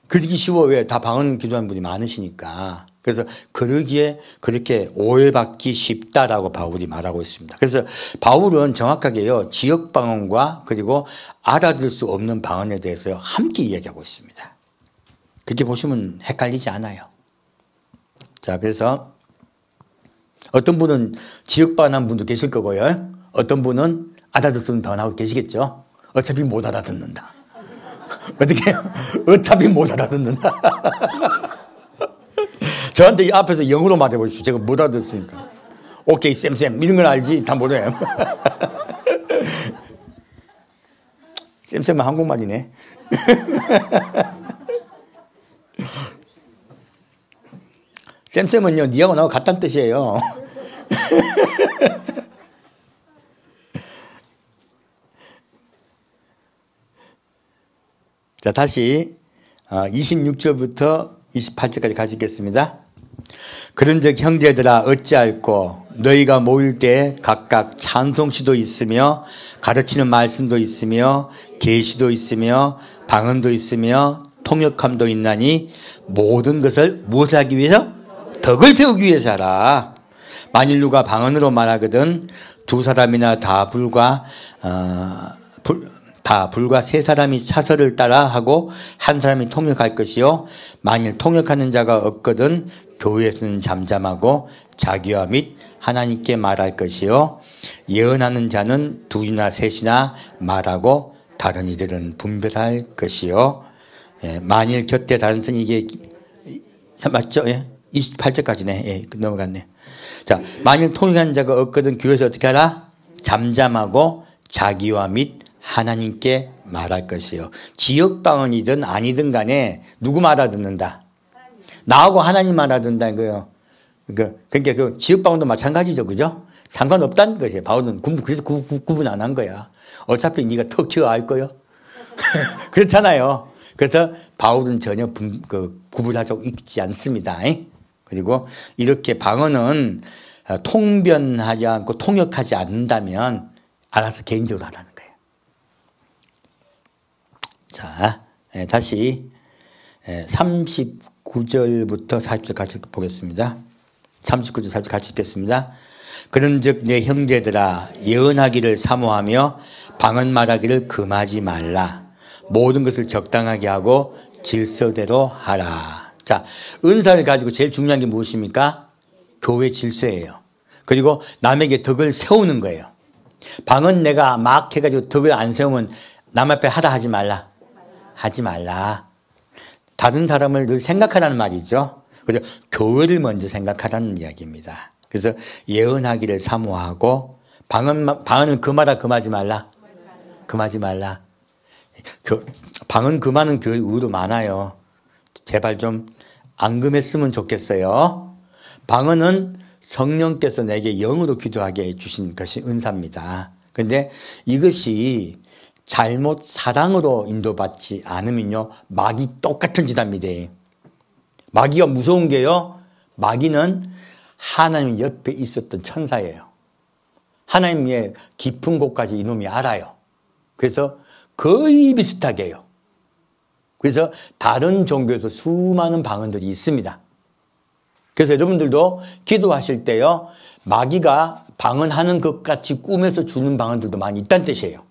그러기 쉬워. 왜? 다 방언 기도하는 분이 많으시니까. 그래서 그러기에 그렇게 오해받기 쉽다라고 바울이 말하고 있습니다. 그래서 바울은 정확하게요. 지역 방언과 그리고 알아들 수 없는 방언에 대해서 함께 이야기하고 있습니다. 그렇게 보시면 헷갈리지 않아요. 자, 그래서 어떤 분은 지역 방언한 분도 계실 거고요. 어떤 분은 알아들 수 없는 방언하고 계시겠죠. 어차피 못 알아듣는다. 어떻게 해요? 어차피 못 알아듣는다. 저한테 이 앞에서 영어로 말해보십시오. 제가 못 알아듣습니까? 오케이, 쌤. 이런 건 알지? 다 못해요. 쌤은 한국말이네. 쌤은요, 니하고 나하고 같다는 뜻이에요. 자, 다시 26절부터 28절까지 같이 읽겠습니다. 그런즉 형제들아 어찌할꼬 너희가 모일 때 각각 찬송시도 있으며 가르치는 말씀도 있으며 계시도 있으며 방언도 있으며 통역함도 있나니 모든 것을 무엇을 하기 위해서? 덕을 세우기 위해서 하라. 만일 누가 방언으로 말하거든 두 사람이나 다 불과 세 사람이 차서를 따라 하고 한 사람이 통역할 것이요 만일 통역하는 자가 없거든 교회에서는 잠잠하고 자기와 및 하나님께 말할 것이요 예언하는 자는 둘이나 셋이나 말하고 다른 이들은 분별할 것이요. 예, 만일 곁에 다른 선 이게 맞죠? 예, 28절까지네. 예, 넘어갔네. 자, 만일 통역하는 자가 없거든 교회에서 어떻게 하라? 잠잠하고 자기와 및 하나님께 말할 것이요. 지역방언이든 아니든 간에 누구 말 알아듣는다? 나하고 하나님 말 알아듣는다 이거요. 그러니까 그 지역방언도 마찬가지죠. 그죠? 상관없다는 것이에요. 바울은 그래서 구분 안 한 거야. 어차피 네가 턱 키워 알 거요. 그렇잖아요. 그래서 바울은 전혀 구분하고 있지 않습니다. 그리고 이렇게 방언은 통변하지 않고 통역하지 않는다면 알아서 개인적으로 하라는 거예요. 자, 다시 39절부터 40절 같이 보겠습니다. 39절 40절 같이 읽겠습니다. 그런즉 내 형제들아 예언하기를 사모하며 방언 말하기를 금하지 말라. 모든 것을 적당하게 하고 질서대로 하라. 자, 은사를 가지고 제일 중요한 게 무엇입니까? 교회 질서예요. 그리고 남에게 덕을 세우는 거예요. 방언 내가 막 해가지고 덕을 안 세우면 남 앞에 하라 하지 말라. 하지 말라. 다른 사람을 늘 생각하라는 말이죠. 그래서 교회를 먼저 생각하라는 이야기입니다. 그래서 예언하기를 사모하고 방언은 금하라 금하지 말라. 금하지 말라. 방언 금하는 교회 의외로 많아요. 제발 좀 안 금했으면 좋겠어요. 방언은 성령께서 내게 영으로 기도하게 해주신 것이 은사입니다. 그런데 이것이 잘못 사랑으로 인도받지 않으면요 마귀 똑같은 짓 합니다. 마귀가 무서운 게요, 마귀는 하나님 옆에 있었던 천사예요. 하나님의 깊은 곳까지 이놈이 알아요. 그래서 거의 비슷하게 해요. 그래서 다른 종교에도 수많은 방언들이 있습니다. 그래서 여러분들도 기도하실 때요 마귀가 방언하는 것 같이 꿈에서 주는 방언들도 많이 있다는 뜻이에요.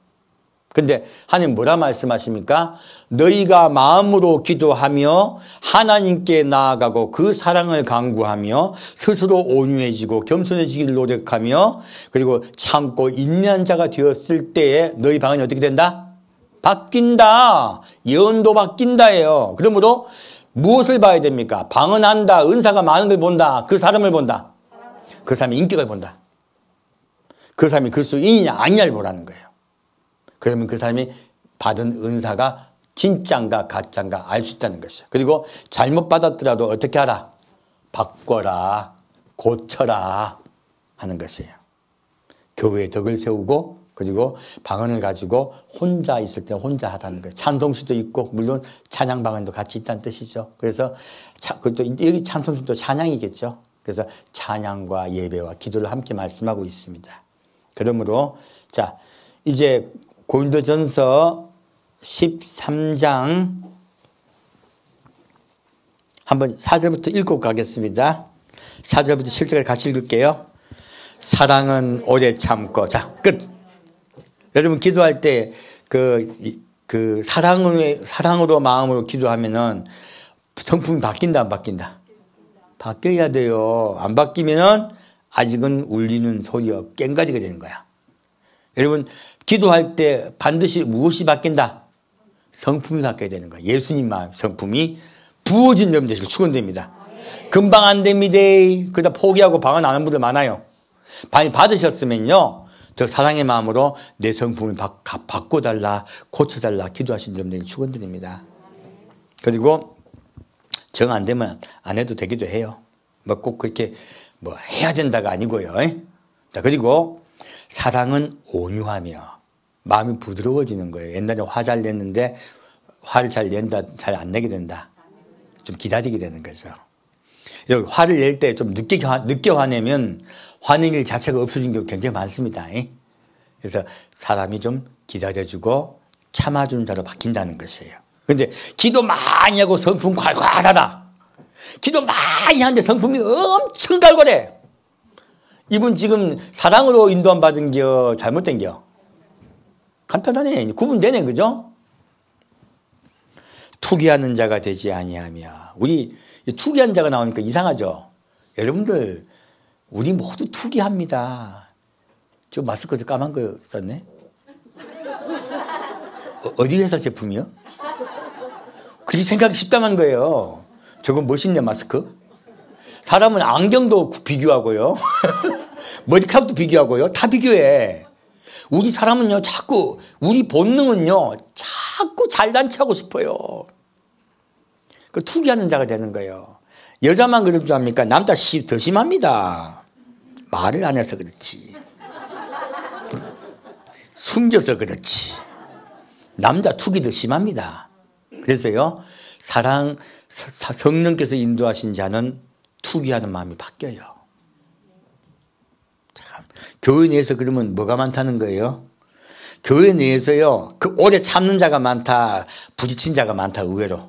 근데 하나님 뭐라 말씀하십니까? 너희가 마음으로 기도하며 하나님께 나아가고 그 사랑을 간구하며 스스로 온유해지고 겸손해지기를 노력하며 그리고 참고 인내한 자가 되었을 때에 너희 방언이 어떻게 된다? 바뀐다. 예언도 바뀐다예요. 그러므로 무엇을 봐야 됩니까? 방언한다. 은사가 많은 걸 본다. 그 사람을 본다. 그 사람의 인격을 본다. 그 사람이 그리스도인이냐 아니냐를 보라는 거예요. 그러면 그 사람이 받은 은사가 진짜인가 가짜인가 알 수 있다는 것이죠. 그리고 잘못 받았더라도 어떻게 하라? 바꿔라. 고쳐라. 하는 것이에요. 교회에 덕을 세우고 그리고 방언을 가지고 혼자 있을 때 혼자 하라는 거예요. 찬송시도 있고 물론 찬양 방언도 같이 있다는 뜻이죠. 그래서 그것도 여기 찬송시도 찬양이겠죠. 그래서 찬양과 예배와 기도를 함께 말씀하고 있습니다. 그러므로 자 이제 고린도전서 13장 한번 4절부터 읽고 가겠습니다. 4절부터 7절까지 같이 읽을게요. 사랑은 오래 참고. 자, 끝. 여러분 기도할 때 사랑으로 마음으로 기도하면은 성품이 바뀐다 안 바뀐다? 바뀌어야 돼요. 안 바뀌면은 아직은 울리는 소리가 꽹가지가 되는 거야. 여러분 기도할 때 반드시 무엇이 바뀐다? 성품이 바뀌어야 되는 거야. 예수님 마음 성품이 부어진 여러분들 축원됩니다. 금방 안 됩니다. 그러다 포기하고 방언 안 하는 분들 많아요. 받으셨으면요 더 사랑의 마음으로 내 성품을 바꿔달라 고쳐달라 기도하신 여러분들 축원드립니다. 그리고 정 안 되면 안 해도 되기도 해요. 뭐 꼭 그렇게 뭐 해야 된다가 아니고요. 자 그리고 사랑은 온유하며 마음이 부드러워지는 거예요. 옛날에 화 잘 냈는데 화를 잘 안 내게 된다. 좀 기다리게 되는 거죠. 화를 낼 때 좀 늦게 화내면 화내는 일 자체가 없어진 경우 굉장히 많습니다. 그래서 사람이 좀 기다려주고 참아주는 자로 바뀐다는 것이에요. 그런데 기도 많이 하고 성품 콸콸하다. 기도 많이 하는데 성품이 엄청 달골해. 이분 지금 사랑으로 인도함 받은 겨 잘못된 겨? 간단하네. 구분되네. 그죠? 투기하는 자가 되지 아니하며. 우리 투기하는 자가 나오니까 이상하죠? 여러분들 우리 모두 투기합니다. 저 마스크 까만 거 썼네? 어디 회사 제품이요? 그게 생각이 쉽다만 거예요. 저건 멋있네 마스크. 사람은 안경도 비교하고요. 머리카락도 비교하고요. 다 비교해. 우리 사람은요 자꾸 우리 본능은요 자꾸 잘난 척하고 싶어요. 그 투기하는 자가 되는 거예요. 여자만 그럴 줄 압니까? 남자 더 심합니다. 말을 안 해서 그렇지. 숨겨서 그렇지. 남자 투기 더 심합니다. 그래서요 성령께서 인도하신 자는 투기하는 마음이 바뀌어요. 참, 교회 내에서 그러면 뭐가 많다는 거예요? 교회 내에서요 그 오래 참는 자가 많다, 부딪힌 자가 많다. 의외로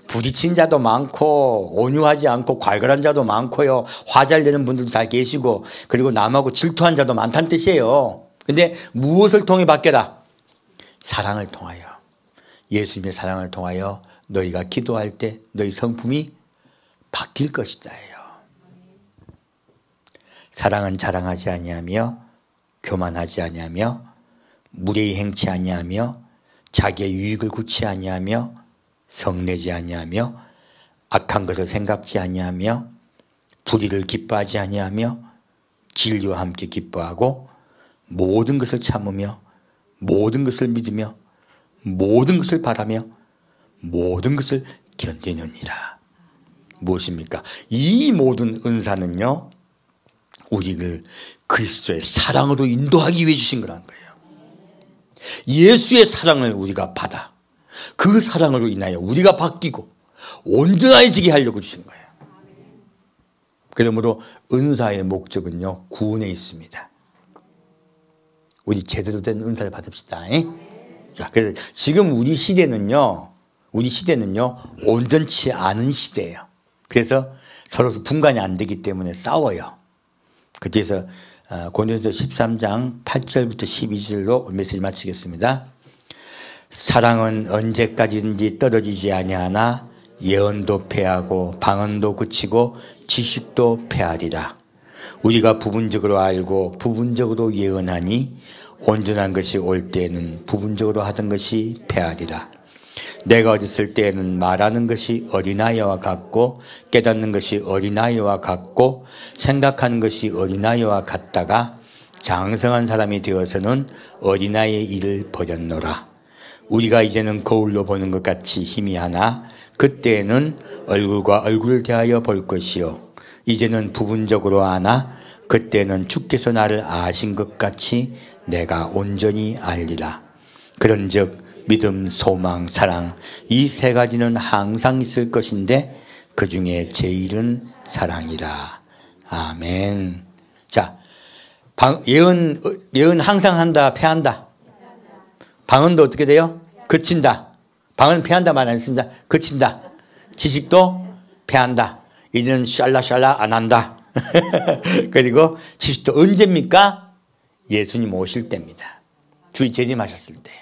부딪힌 자도 많고 온유하지 않고 괄괄한 자도 많고요, 화 잘 내는 분들도 잘 계시고, 그리고 남하고 질투한 자도 많다는 뜻이에요. 근데 무엇을 통해 바뀌어라? 사랑을 통하여, 예수님의 사랑을 통하여 너희가 기도할 때 너희 성품이 바뀔 것이다예요. 사랑은 자랑하지 아니하며 교만하지 아니하며 무례히 행치 아니하며 자기의 유익을 구치 아니하며 성내지 아니하며 악한 것을 생각지 아니하며 불의를 기뻐하지 아니하며 진리와 함께 기뻐하고 모든 것을 참으며 모든 것을 믿으며 모든 것을 바라며 모든 것을 견디느니라. 무엇입니까? 이 모든 은사는요 우리를 그리스도의 사랑으로 인도하기 위해 주신 거라는 거예요. 예수의 사랑을 우리가 받아 그 사랑으로 인하여 우리가 바뀌고 온전해지게 하려고 주신 거예요. 그러므로 은사의 목적은요 구원에 있습니다. 우리 제대로 된 은사를 받읍시다. 자, 그래서 지금 우리 시대는요 온전치 않은 시대예요. 그래서 서로 분간이 안 되기 때문에 싸워요. 그래서 고린도서 13장 8절부터 12절로 메시지 마치겠습니다. 사랑은 언제까지든지 떨어지지 아니하나 예언도 패하고 방언도 그치고 지식도 패하리라. 우리가 부분적으로 알고 부분적으로 예언하니 온전한 것이 올 때에는 부분적으로 하던 것이 패하리라. 내가 어렸을 때에는 말하는 것이 어린아이와 같고 깨닫는 것이 어린아이와 같고 생각하는 것이 어린아이와 같다가 장성한 사람이 되어서는 어린아이의 일을 버렸노라. 우리가 이제는 거울로 보는 것 같이 희미하나 그때에는 얼굴과 얼굴을 대하여 볼 것이요 이제는 부분적으로 아나 그때는 주께서 나를 아신 것 같이 내가 온전히 알리라. 그런즉 믿음, 소망, 사랑 이 세 가지는 항상 있을 것인데 그 중에 제일은 사랑이라. 아멘. 자, 예언 항상 한다, 패한다. 방언도 어떻게 돼요? 그친다. 방언 패한다 말 안 했습니다. 그친다. 지식도 패한다. 이제는 샬라샬라 안 한다. 그리고 지식도 언제입니까? 예수님 오실 때입니다. 주의 재림하셨을 때요.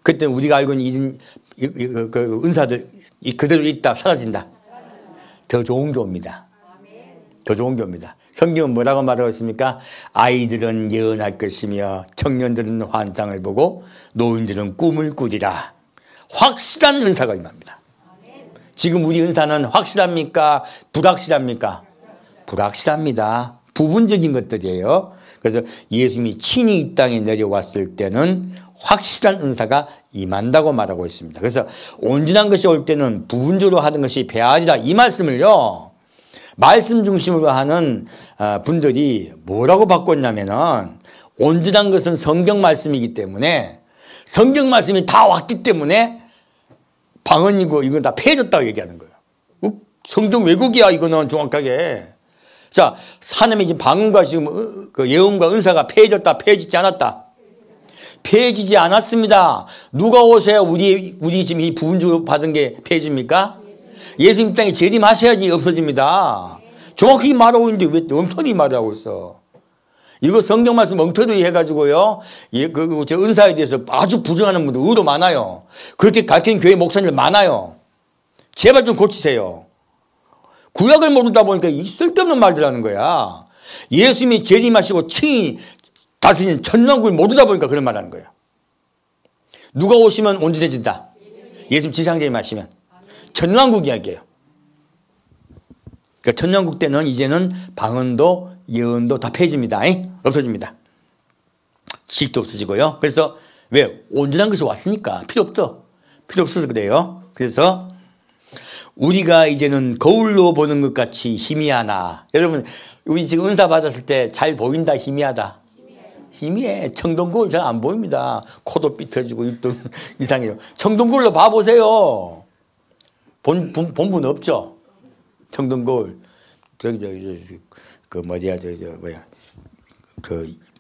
그때 우리가 알고 있는 그 은사들 그대로 있다, 사라진다. 더 좋은 게 옵니다. 더 좋은 게 옵니다. 성경은 뭐라고 말하고 있습니까? 아이들은 예언할 것이며 청년들은 환상을 보고 노인들은 꿈을 꾸리라. 확실한 은사가 임합니다. 지금 우리 은사는 확실합니까? 불확실합니까? 불확실합니다. 부분적인 것들이에요. 그래서 예수님이 친히 이 땅에 내려왔을 때는 확실한 은사가 임한다고 말하고 있습니다. 그래서 온전한 것이 올 때는 부분적으로 하는 것이 배아리라. 이 말씀을요 말씀 중심으로 하는 분들이 뭐라고 바꿨냐면은 온전한 것은 성경 말씀이기 때문에 성경 말씀이 다 왔기 때문에 방언이고 이건 다 폐해졌다고 얘기하는 거예요. 성경 왜곡이야 이거는 정확하게. 자, 하나님의 지금 방언과 지금 그 예언과 은사가 폐해졌다, 폐해지지 않았다. 폐해지지 않았습니다. 누가 오셔야 우리 지금 이 부분적으로 받은 게 폐해집니까? 예수님 땅에 재림하셔야지 없어집니다. 정확히 말하고 있는데 왜 엉터리 말을 하고 있어? 이거 성경 말씀 엉터리 해가지고요. 저 은사에 대해서 아주 부정하는 분들 의로 많아요. 그렇게 가르치는 교회 목사님들 많아요. 제발 좀 고치세요. 구약을 모르다 보니까 이 쓸데없는 말들 하는 거야. 예수님이 재림하시고 칭이 다스리는 천년국을 모르다 보니까 그런 말 하는 거예요. 누가 오시면 온전해진다. 예수님 지상 재림하시면. 천년국 이야기예요. 그러니까 천년국 때는 이제는 방언도 예언도 다 폐해집니다. 없어집니다. 지식도 없어지고요. 그래서 왜? 온전한 것이 왔으니까 필요 없어. 필요 없어서 그래요. 그래서 우리가 이제는 거울로 보는 것 같이 희미하나. 여러분 우리 지금 은사 받았을 때 잘 보인다 희미하다. 희미해. 청동거울 잘 안 보입니다. 코도 삐뚤어지고 입도 이상해요. 청동거울로 봐보세요. 본분 없죠. 청동거울.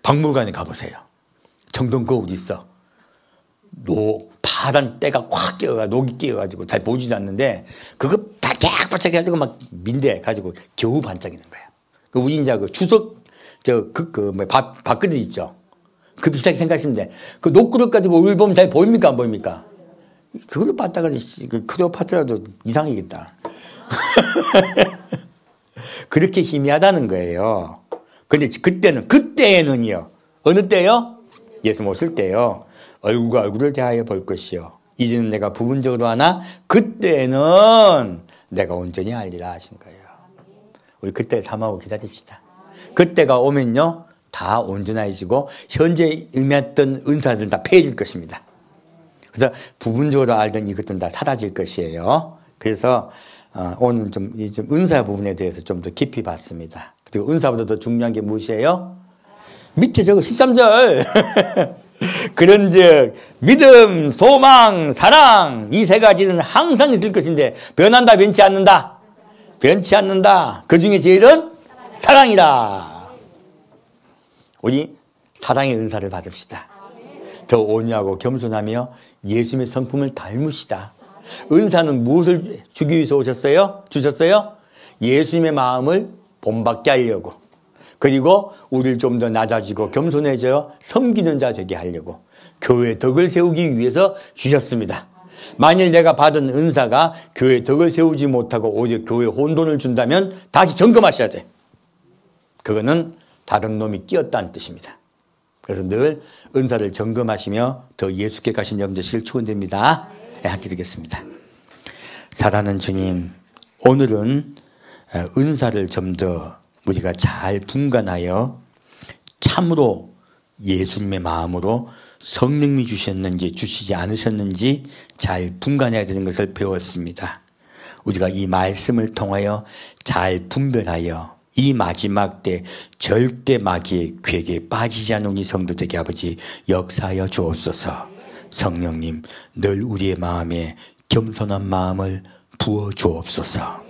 박물관에 가보세요. 청동거울 있어. 파란 때가 확 녹이 끼어가지고 잘 보이지 않는데 그거 반짝반짝 해가지고 막 민대 가지고 겨우 반짝이는 거야. 우리 이제 그 추석 밥그릇 있죠. 그 비슷하게 생각하시면 돼. 그 녹그릇 가지고 울 보면 잘 보입니까 안 보입니까? 그걸로 봤다가 그 클레오파트라도 이상이겠다. 그렇게 희미하다는 거예요. 근데 그때는요. 어느 때요? 예수 오실 때요. 얼굴과 얼굴을 대하여 볼 것이요. 이제는 내가 부분적으로 하나 그때는 내가 온전히 알리라 하신 거예요. 우리 그때 삼하고 기다립시다. 그때가 오면요. 다 온전해지고 현재 의미했던 은사들은 다 폐해질 것입니다. 그래서 부분적으로 알던 이것들은 다 사라질 것이에요. 그래서 오늘 좀 은사 부분에 대해서 좀 더 깊이 봤습니다. 그리고 은사보다 더 중요한 게 무엇이에요? 밑에 저거 13절. 그런즉 믿음, 소망, 사랑 이 세 가지는 항상 있을 것인데 변한다, 변치 않는다. 변치 않는다. 그 중에 제일은 사랑이다. 우리 사랑의 은사를 받읍시다. 더 온유하고 겸손하며 예수님의 성품을 닮으시다. 은사는 무엇을 주기 위해서 주셨어요? 예수님의 마음을 본받게 하려고. 그리고 우리를 좀 더 낮아지고 겸손해져 섬기는 자 되게 하려고. 교회의 덕을 세우기 위해서 주셨습니다. 만일 내가 받은 은사가 교회의 덕을 세우지 못하고 오히려 교회에 혼돈을 준다면 다시 점검하셔야 돼. 그거는 다른 놈이 끼었다는 뜻입니다. 그래서 늘 은사를 점검하시며 더 예수께 가신 여러분들 되시길 축원드립니다. 네, 함께 드리겠습니다. 사랑하는 주님, 오늘은 은사를 좀 더 우리가 잘 분간하여 참으로 예수님의 마음으로 성령이 주셨는지 주시지 않으셨는지 잘 분간해야 되는 것을 배웠습니다. 우리가 이 말씀을 통하여 잘 분별하여 이 마지막 때 절대 마귀의 괴계에 빠지지 않은 우리 성도 되게 아버지 역사하여 주옵소서. 성령님 늘 우리의 마음에 겸손한 마음을 부어 주옵소서.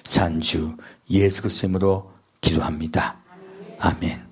산주 예수 그리스도로 기도합니다. 아멘.